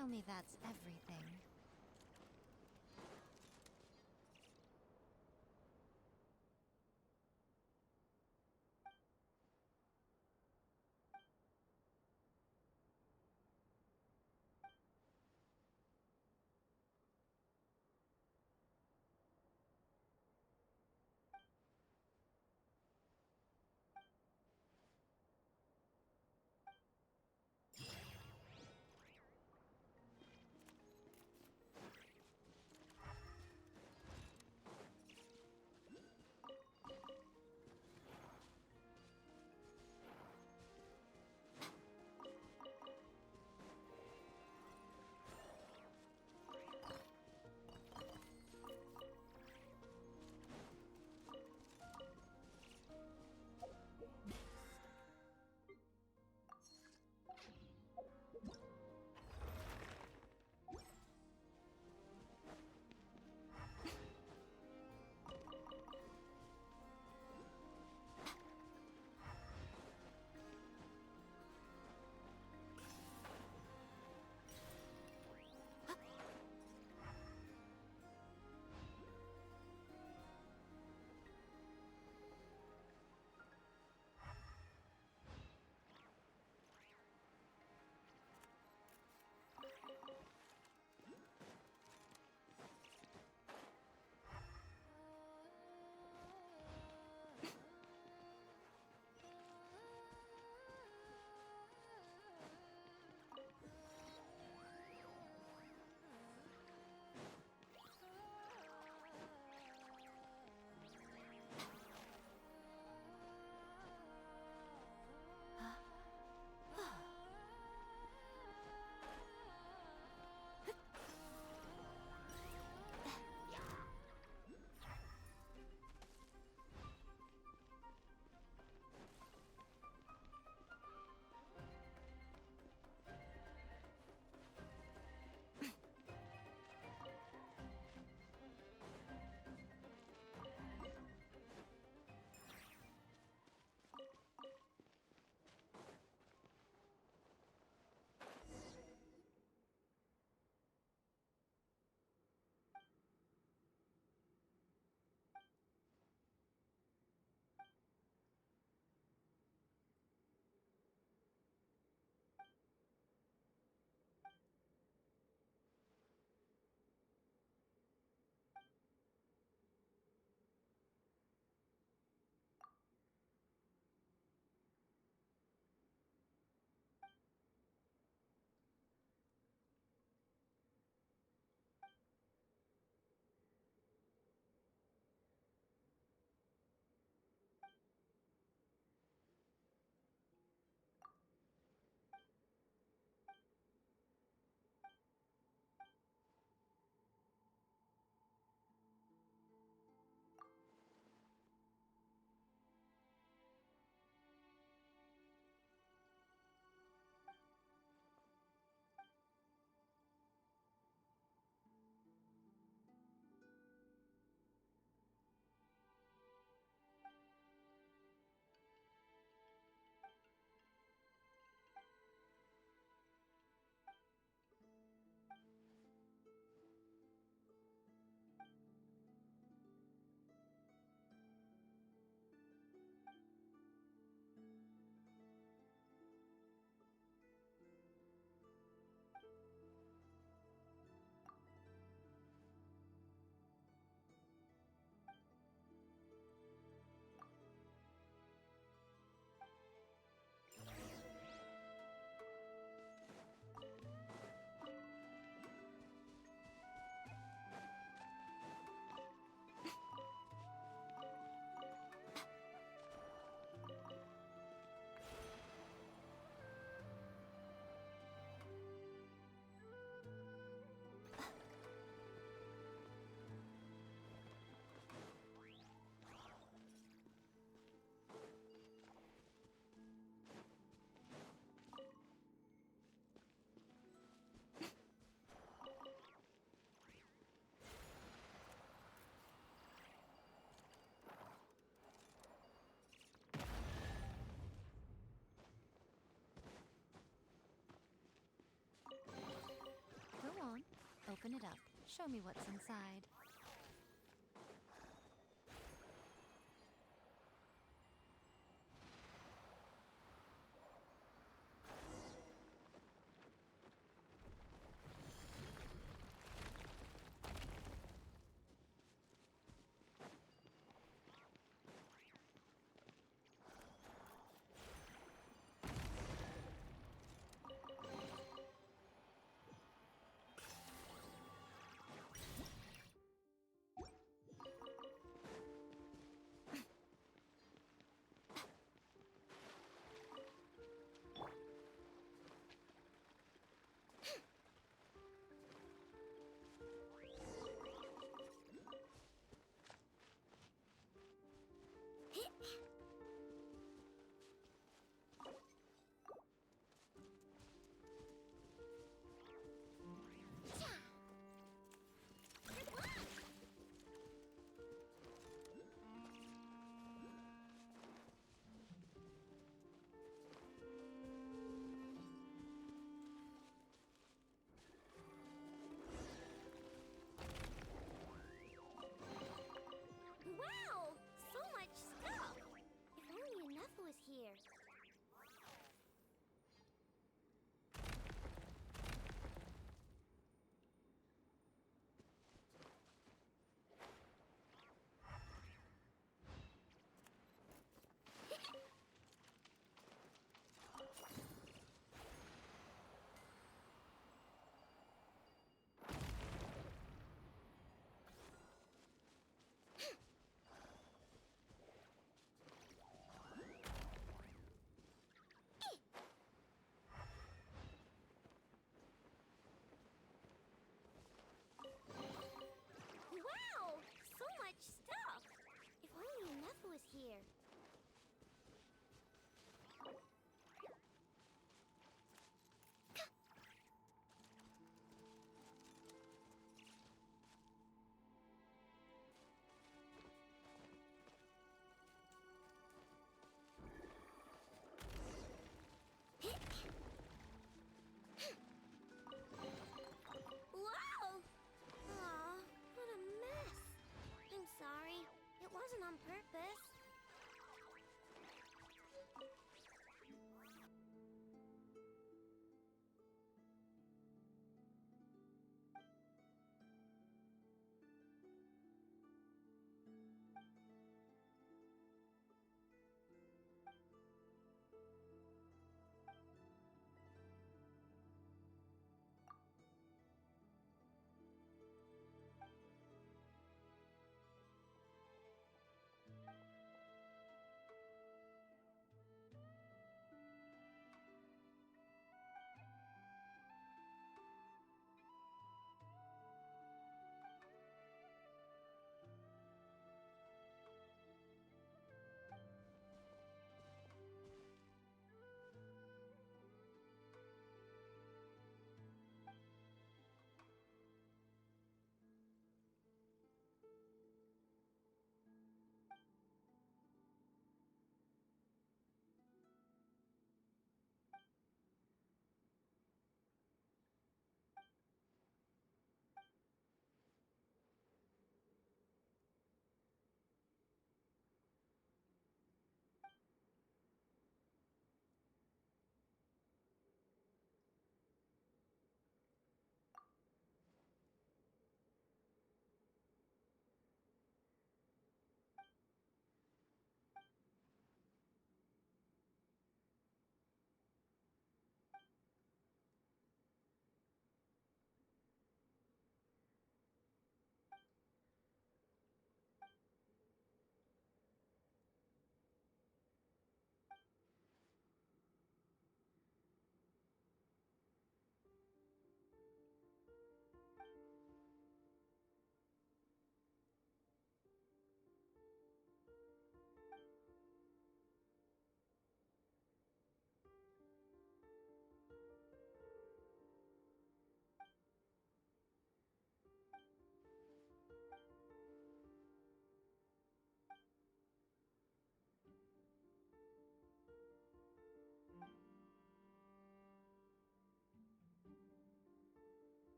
tell me that's everything. Show me what's inside.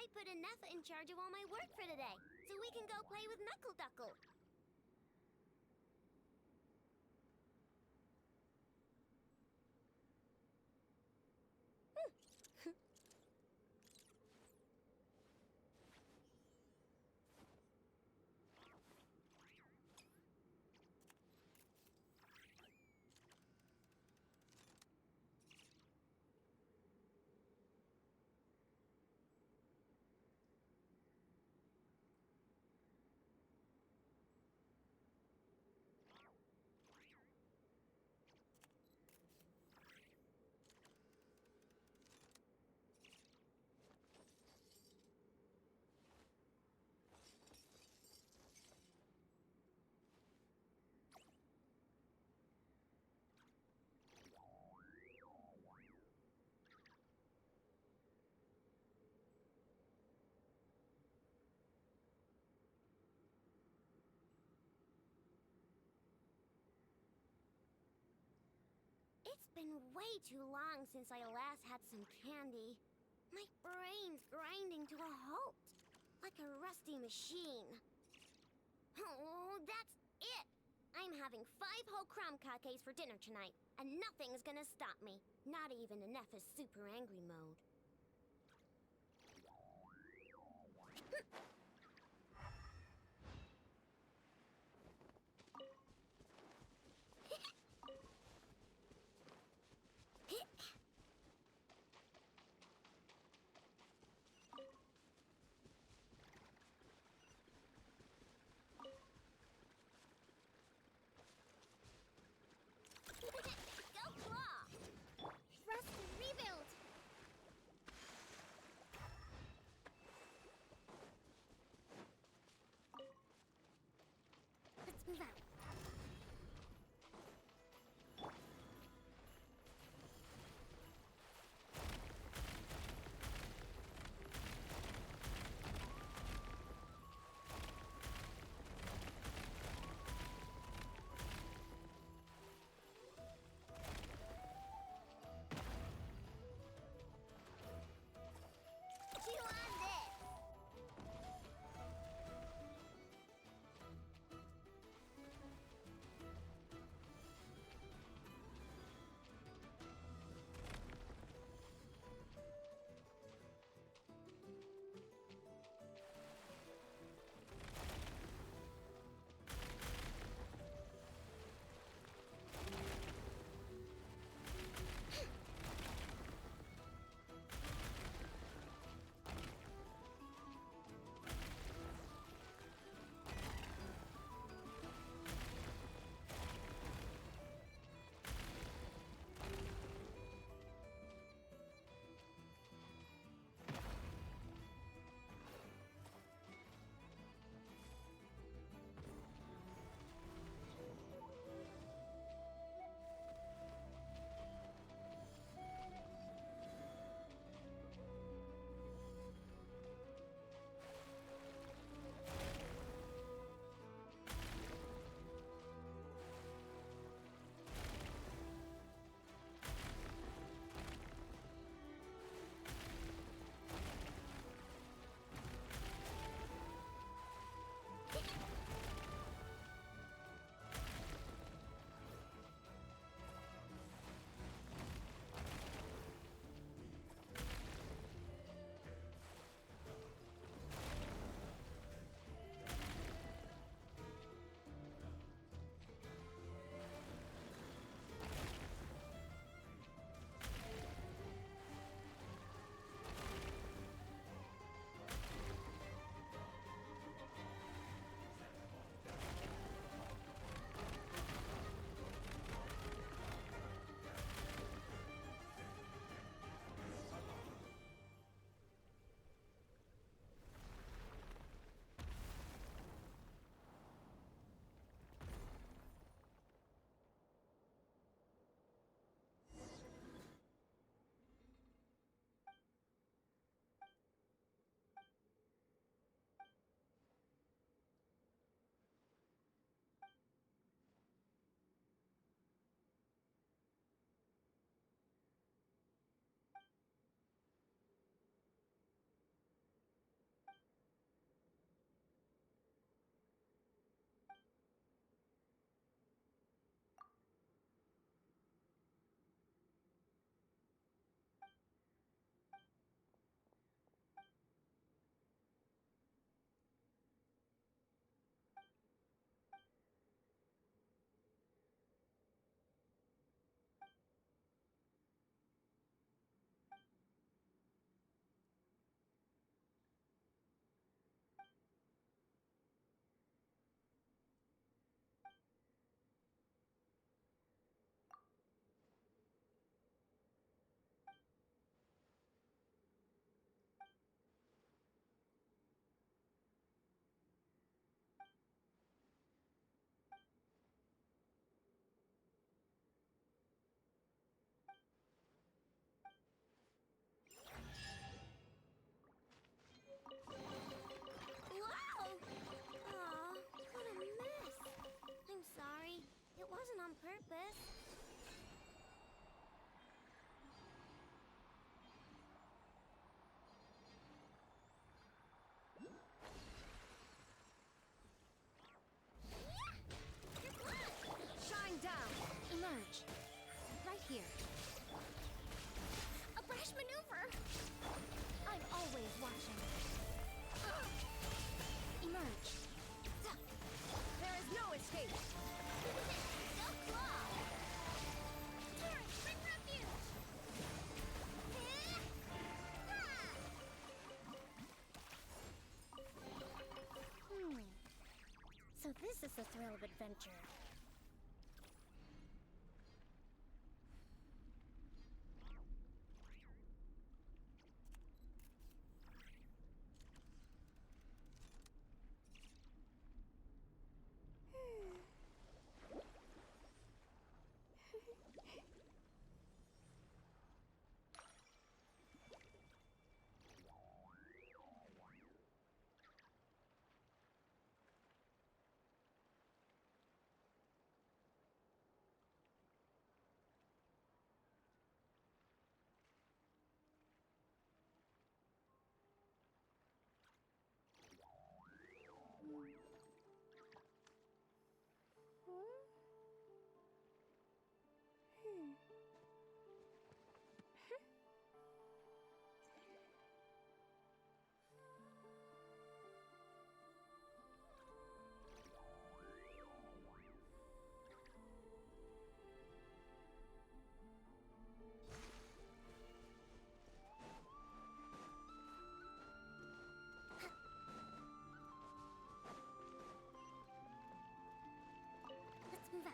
I put Aneth in charge of all my work for today, so we can go play with Knuckle Duckle. It's been way too long since I last had some candy. My brain's grinding to a halt, like a rusty machine. Oh, that's it! I'm having 5 whole crumb cupcakes for dinner tonight, and nothing's gonna stop me. Not even Aneth's super angry mode. Go Claw! Rust and rebuild! Let's move out. Chew on this! the thrill of adventure. Let's move out.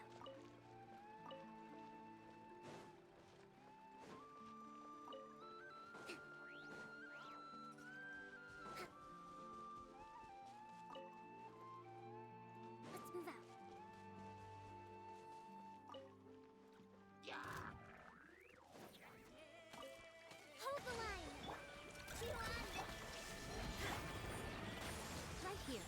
Let's move out. Hold the line. Keep on. Right here.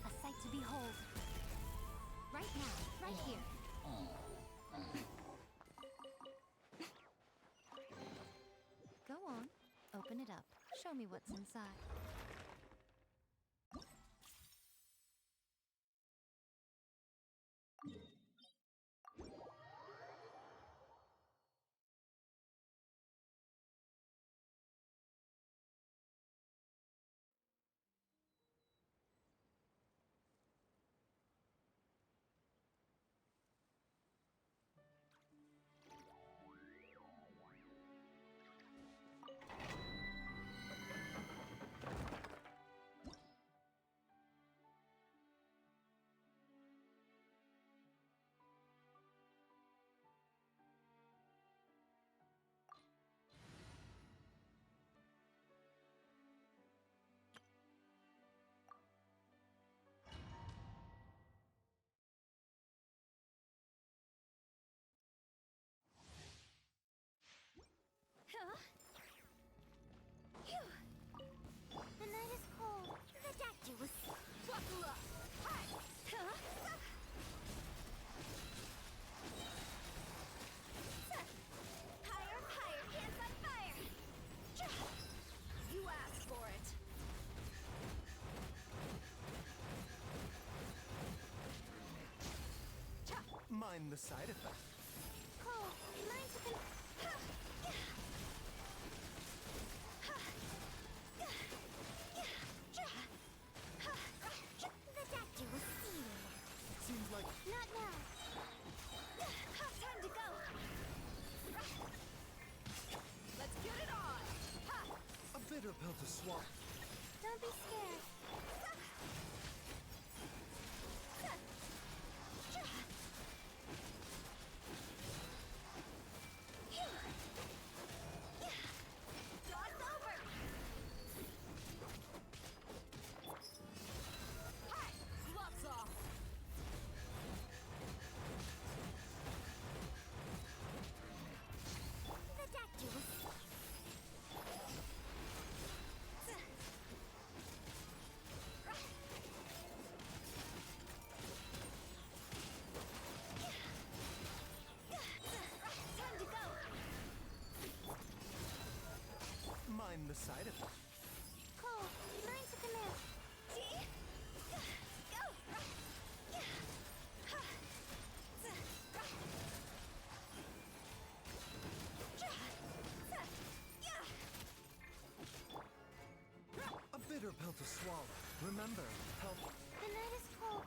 A sight to behold. Right now, right here. Go on, open it up. Show me what's inside. The night is cold. The statue was... Buckle up! Higher, higher, hands on fire! You asked for it. Mind the side effect. Cole, mind to con... The statue was steaming. Seems like Not now. Time to go. Let's get it on! a bitter pill to swallow. Don't be scared. Dog's over! Hi! Gloves off! The statue was... Time to go. Mind the side effect. Cole, mind to command. See? Go. A bitter pill to swallow. Remember, help. The night is cold.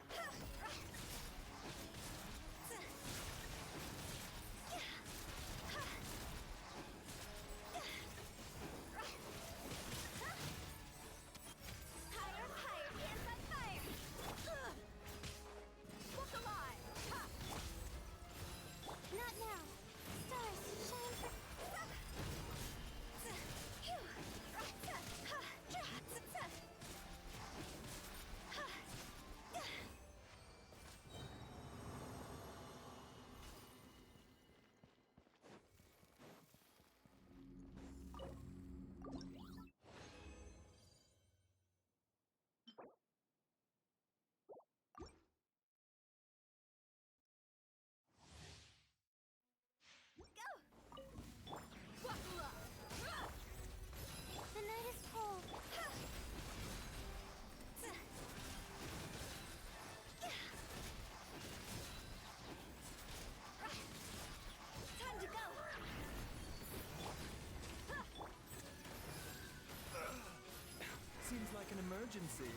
emergency.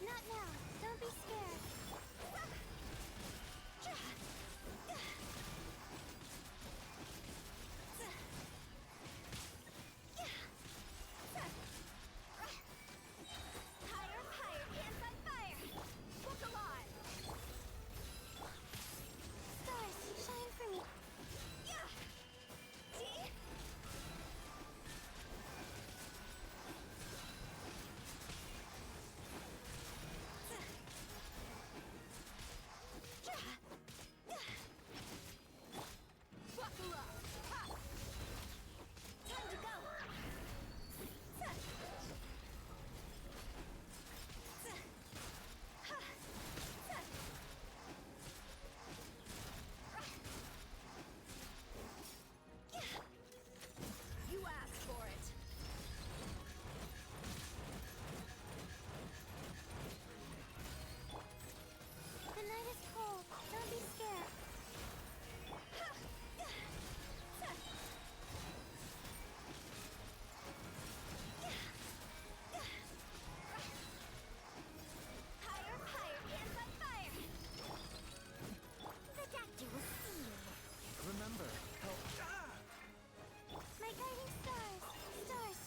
Not now. Don't be scared. Higher, higher, hands on fire! Look alive! Stars, shine for me. Yeah! See? Buckle up! Ha! Time to go! You asked for it. The night is cold. Don't be scared. Higher, higher, hands on fire! The doctor will see you. Remember, help. My guiding stars. Stars.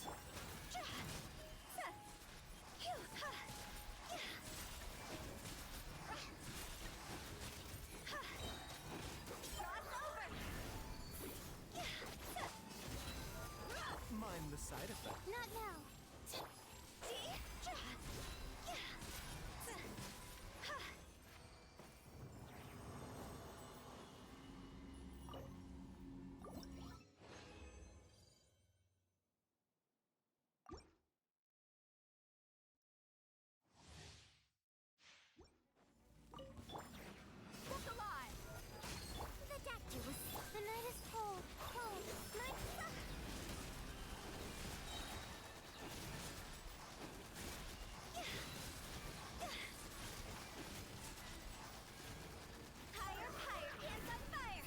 Cross over! Mind the side effect. Not now. Look alive! The doctor will see. The night is cold. Cold. My... Higher, higher, hands on fire!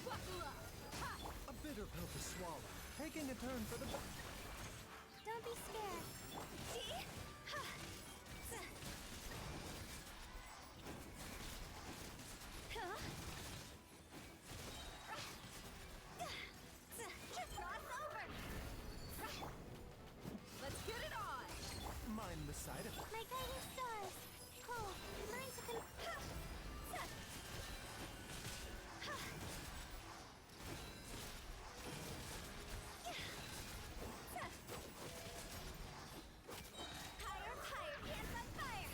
Buckle up! Ha! A bitter pill to swallow. Taking a turn for the... Don't be scared. See? Ha! Huh? Cross over! Let's get it on! Mind the side effect. My guiding stars. Cold. Learn to Higher, higher, hands on fire!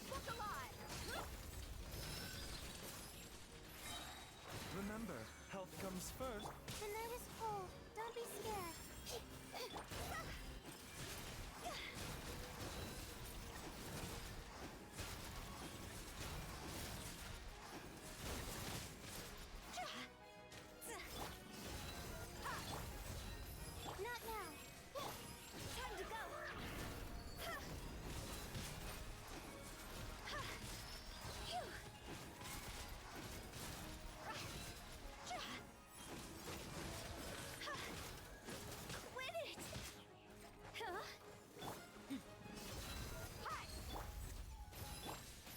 Look alive! Remember, health comes first. The night is cold. Don't be scared. Not now. Time to go! Quit it! Huh? Hi!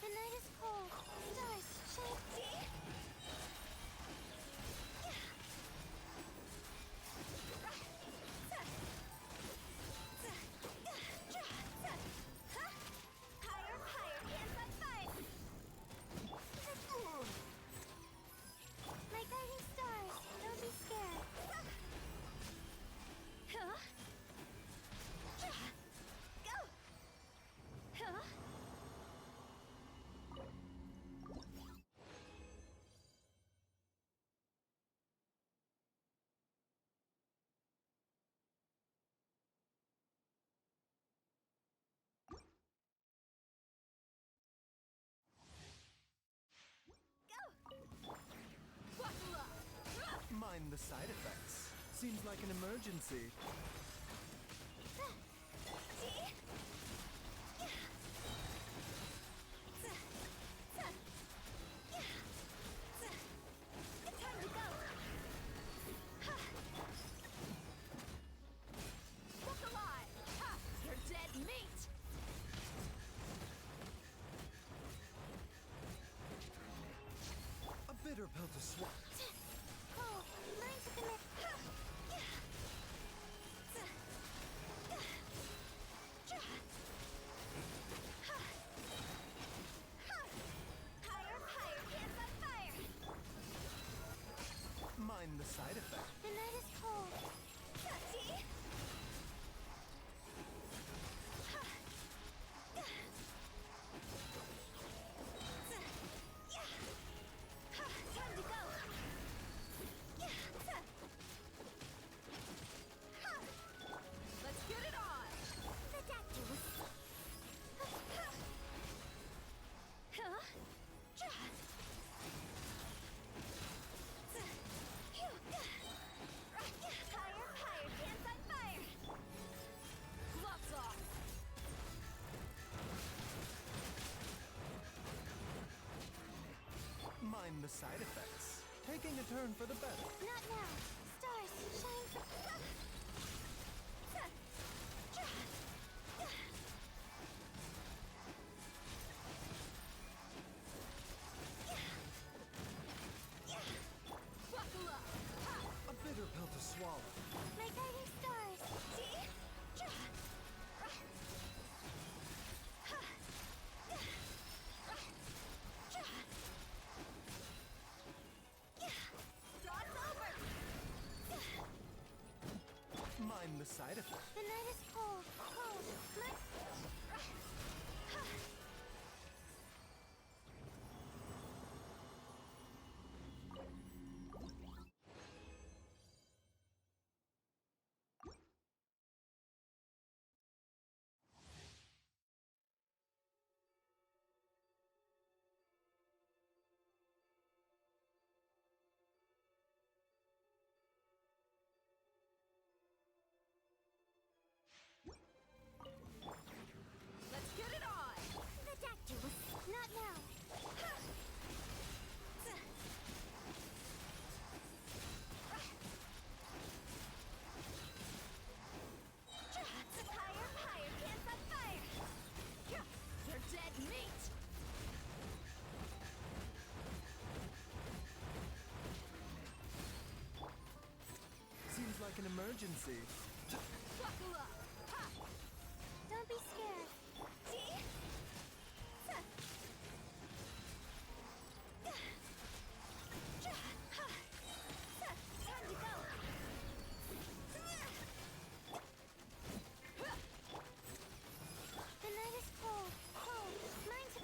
The night is cold. Stars, shine. See? Higher, higher, hands on fire! My guiding stars. Don't be scared. Huh? Go! Huh? Buckle up! Mind the side effects. Seems like an emergency. See? Time to go! pill to swallow. Oh, learn to commit. Higher, higher, hands on fire! Mind the side effect. The night is cold. See? Time to go! Let's get it on! The doctor was. Higher, higher, hands on fire! Gloves off! Mind the side effects. Taking a turn for the better. Not now. Stars, shine for. Buckle up! A bitter pill to swallow. My guiding stars. See? God's over! Mind the side effect. The night is cold. Cold. Let's get it on! The doctor was. Not now. Higher, higher, hands on fire! You're dead meat! Seems like an emergency. Buckle up! Don't be scared. See? Time to go! The night is cold. Cold. Mind to.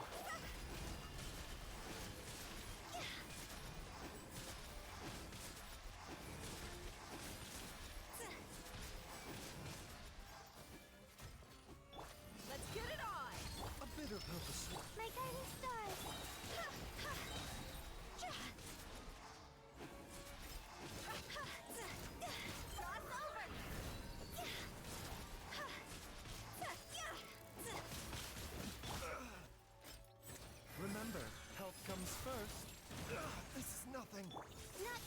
Let's get it on! A bitter pill to swallow. My guiding stars. God's over! Remember, health comes first. This is nothing. Not.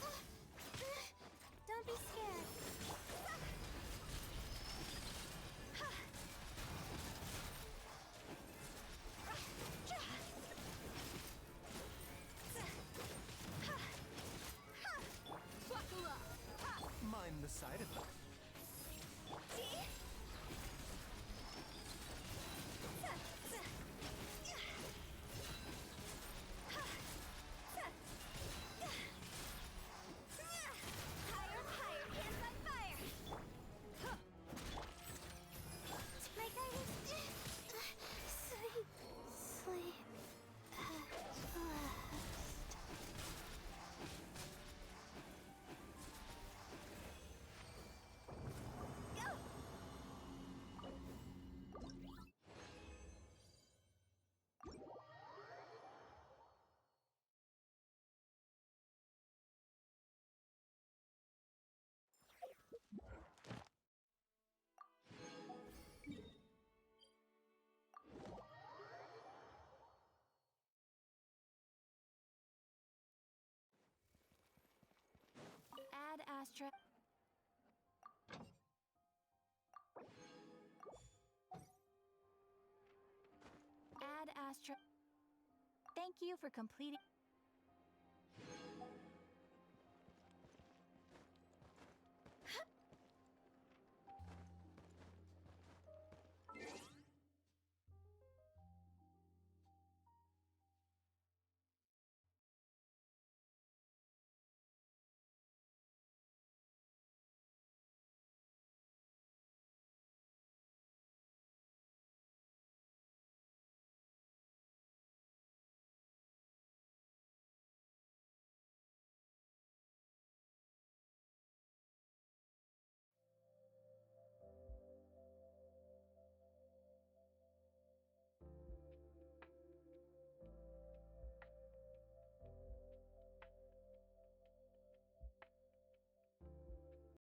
Don't be scared. Buckle up! Mind the side effect. See? Higher, higher, hands on fire! My guiding. Sleep. Sleep. At last. Go! Add Astra. Add Astra. Thank you for completing.